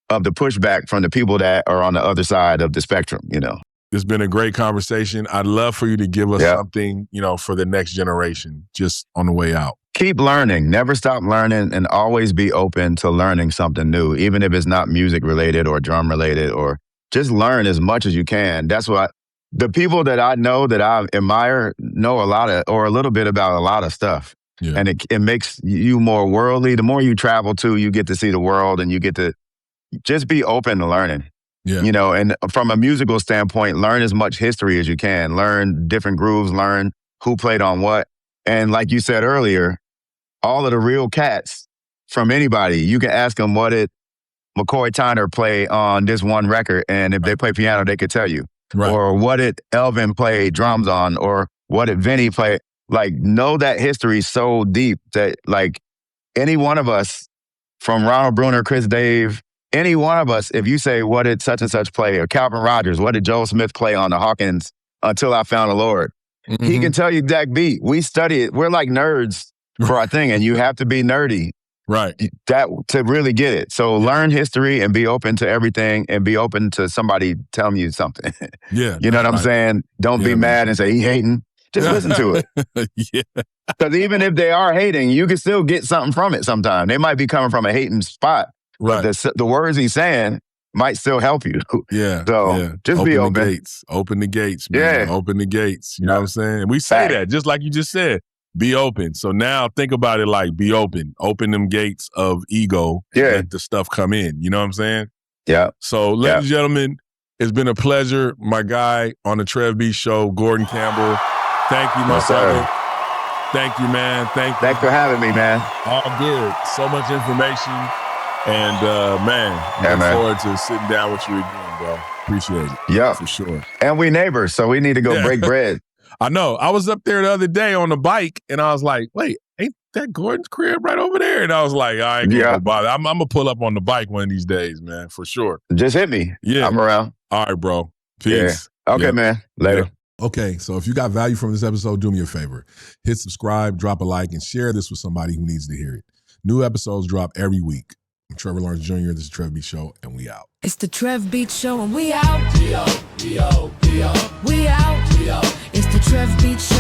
of the pushback from the people that are on the other side of the spectrum, you know. It's been a great conversation. I'd love for you to give us something, you know, for the next generation, just on the way out. Keep learning. Never stop learning, and always be open to learning something new, even if it's not music related or drum related, or just learn as much as you can. That's what the people that I know that I admire know a lot of, or a little bit about a lot of stuff. Yeah. And it makes you more worldly. The more you travel to, you get to see the world, and you get to just be open to learning. Yeah. You know, and from a musical standpoint, learn as much history as you can. Learn different grooves, learn who played on what. And like you said earlier, all of the real cats from anybody, you can ask them what did McCoy Tyner play on this one record, and if they play piano, they could tell you. Right. Or what did Elvin play drums on, or what did Vinny play? Like, know that history so deep that, like, any one of us, from Ronald Bruner, Chris Dave, any one of us, if you say, what did such and such play, or Calvin Rogers, what did Joel Smith play on the Hawkins Until I Found the Lord? Mm-hmm. He can tell you exact beat. We study it. We're like nerds for our thing, and you have to be nerdy to really get it. So learn history and be open to everything, and be open to somebody telling you something. Yeah. You know what I'm saying? Don't be mad and say, he hating. Just listen to it. Because even if they are hating, you can still get something from it sometime. They might be coming from a hating spot. Right. But the words he's saying might still help you. Yeah. So just be open. The gates. Open the gates, man. Yeah. Open the gates. You know what I'm saying? And we say that, just like you just said. Be open. So now think about it like be open. Open them gates of ego and let the stuff come in. You know what I'm saying? Yeah. So ladies and gentlemen, it's been a pleasure. My guy on the TrevBeats Show, Gorden Campbell. Thank you, my brother. Thank you, man. Thanks for having me, man. All good. So much information. And man, I look forward to sitting down with you again, bro. Appreciate it. Yeah. For sure. And we neighbors, so we need to go break bread. I know. I was up there the other day on the bike, and I was like, wait, ain't that Gordon's crib right over there? And I was like, I ain't gonna bother. I'm gonna pull up on the bike one of these days, man, for sure. Just hit me. Yeah. I'm around. All right, bro. Peace. Yeah. Okay, man. Later. Yeah. Okay, so if you got value from this episode, do me a favor. Hit subscribe, drop a like, and share this with somebody who needs to hear it. New episodes drop every week. I'm Trevor Lawrence Jr. This is TrevBeats Show, and we out. It's the TrevBeats Show, and we out. We out. It's the TrevBeats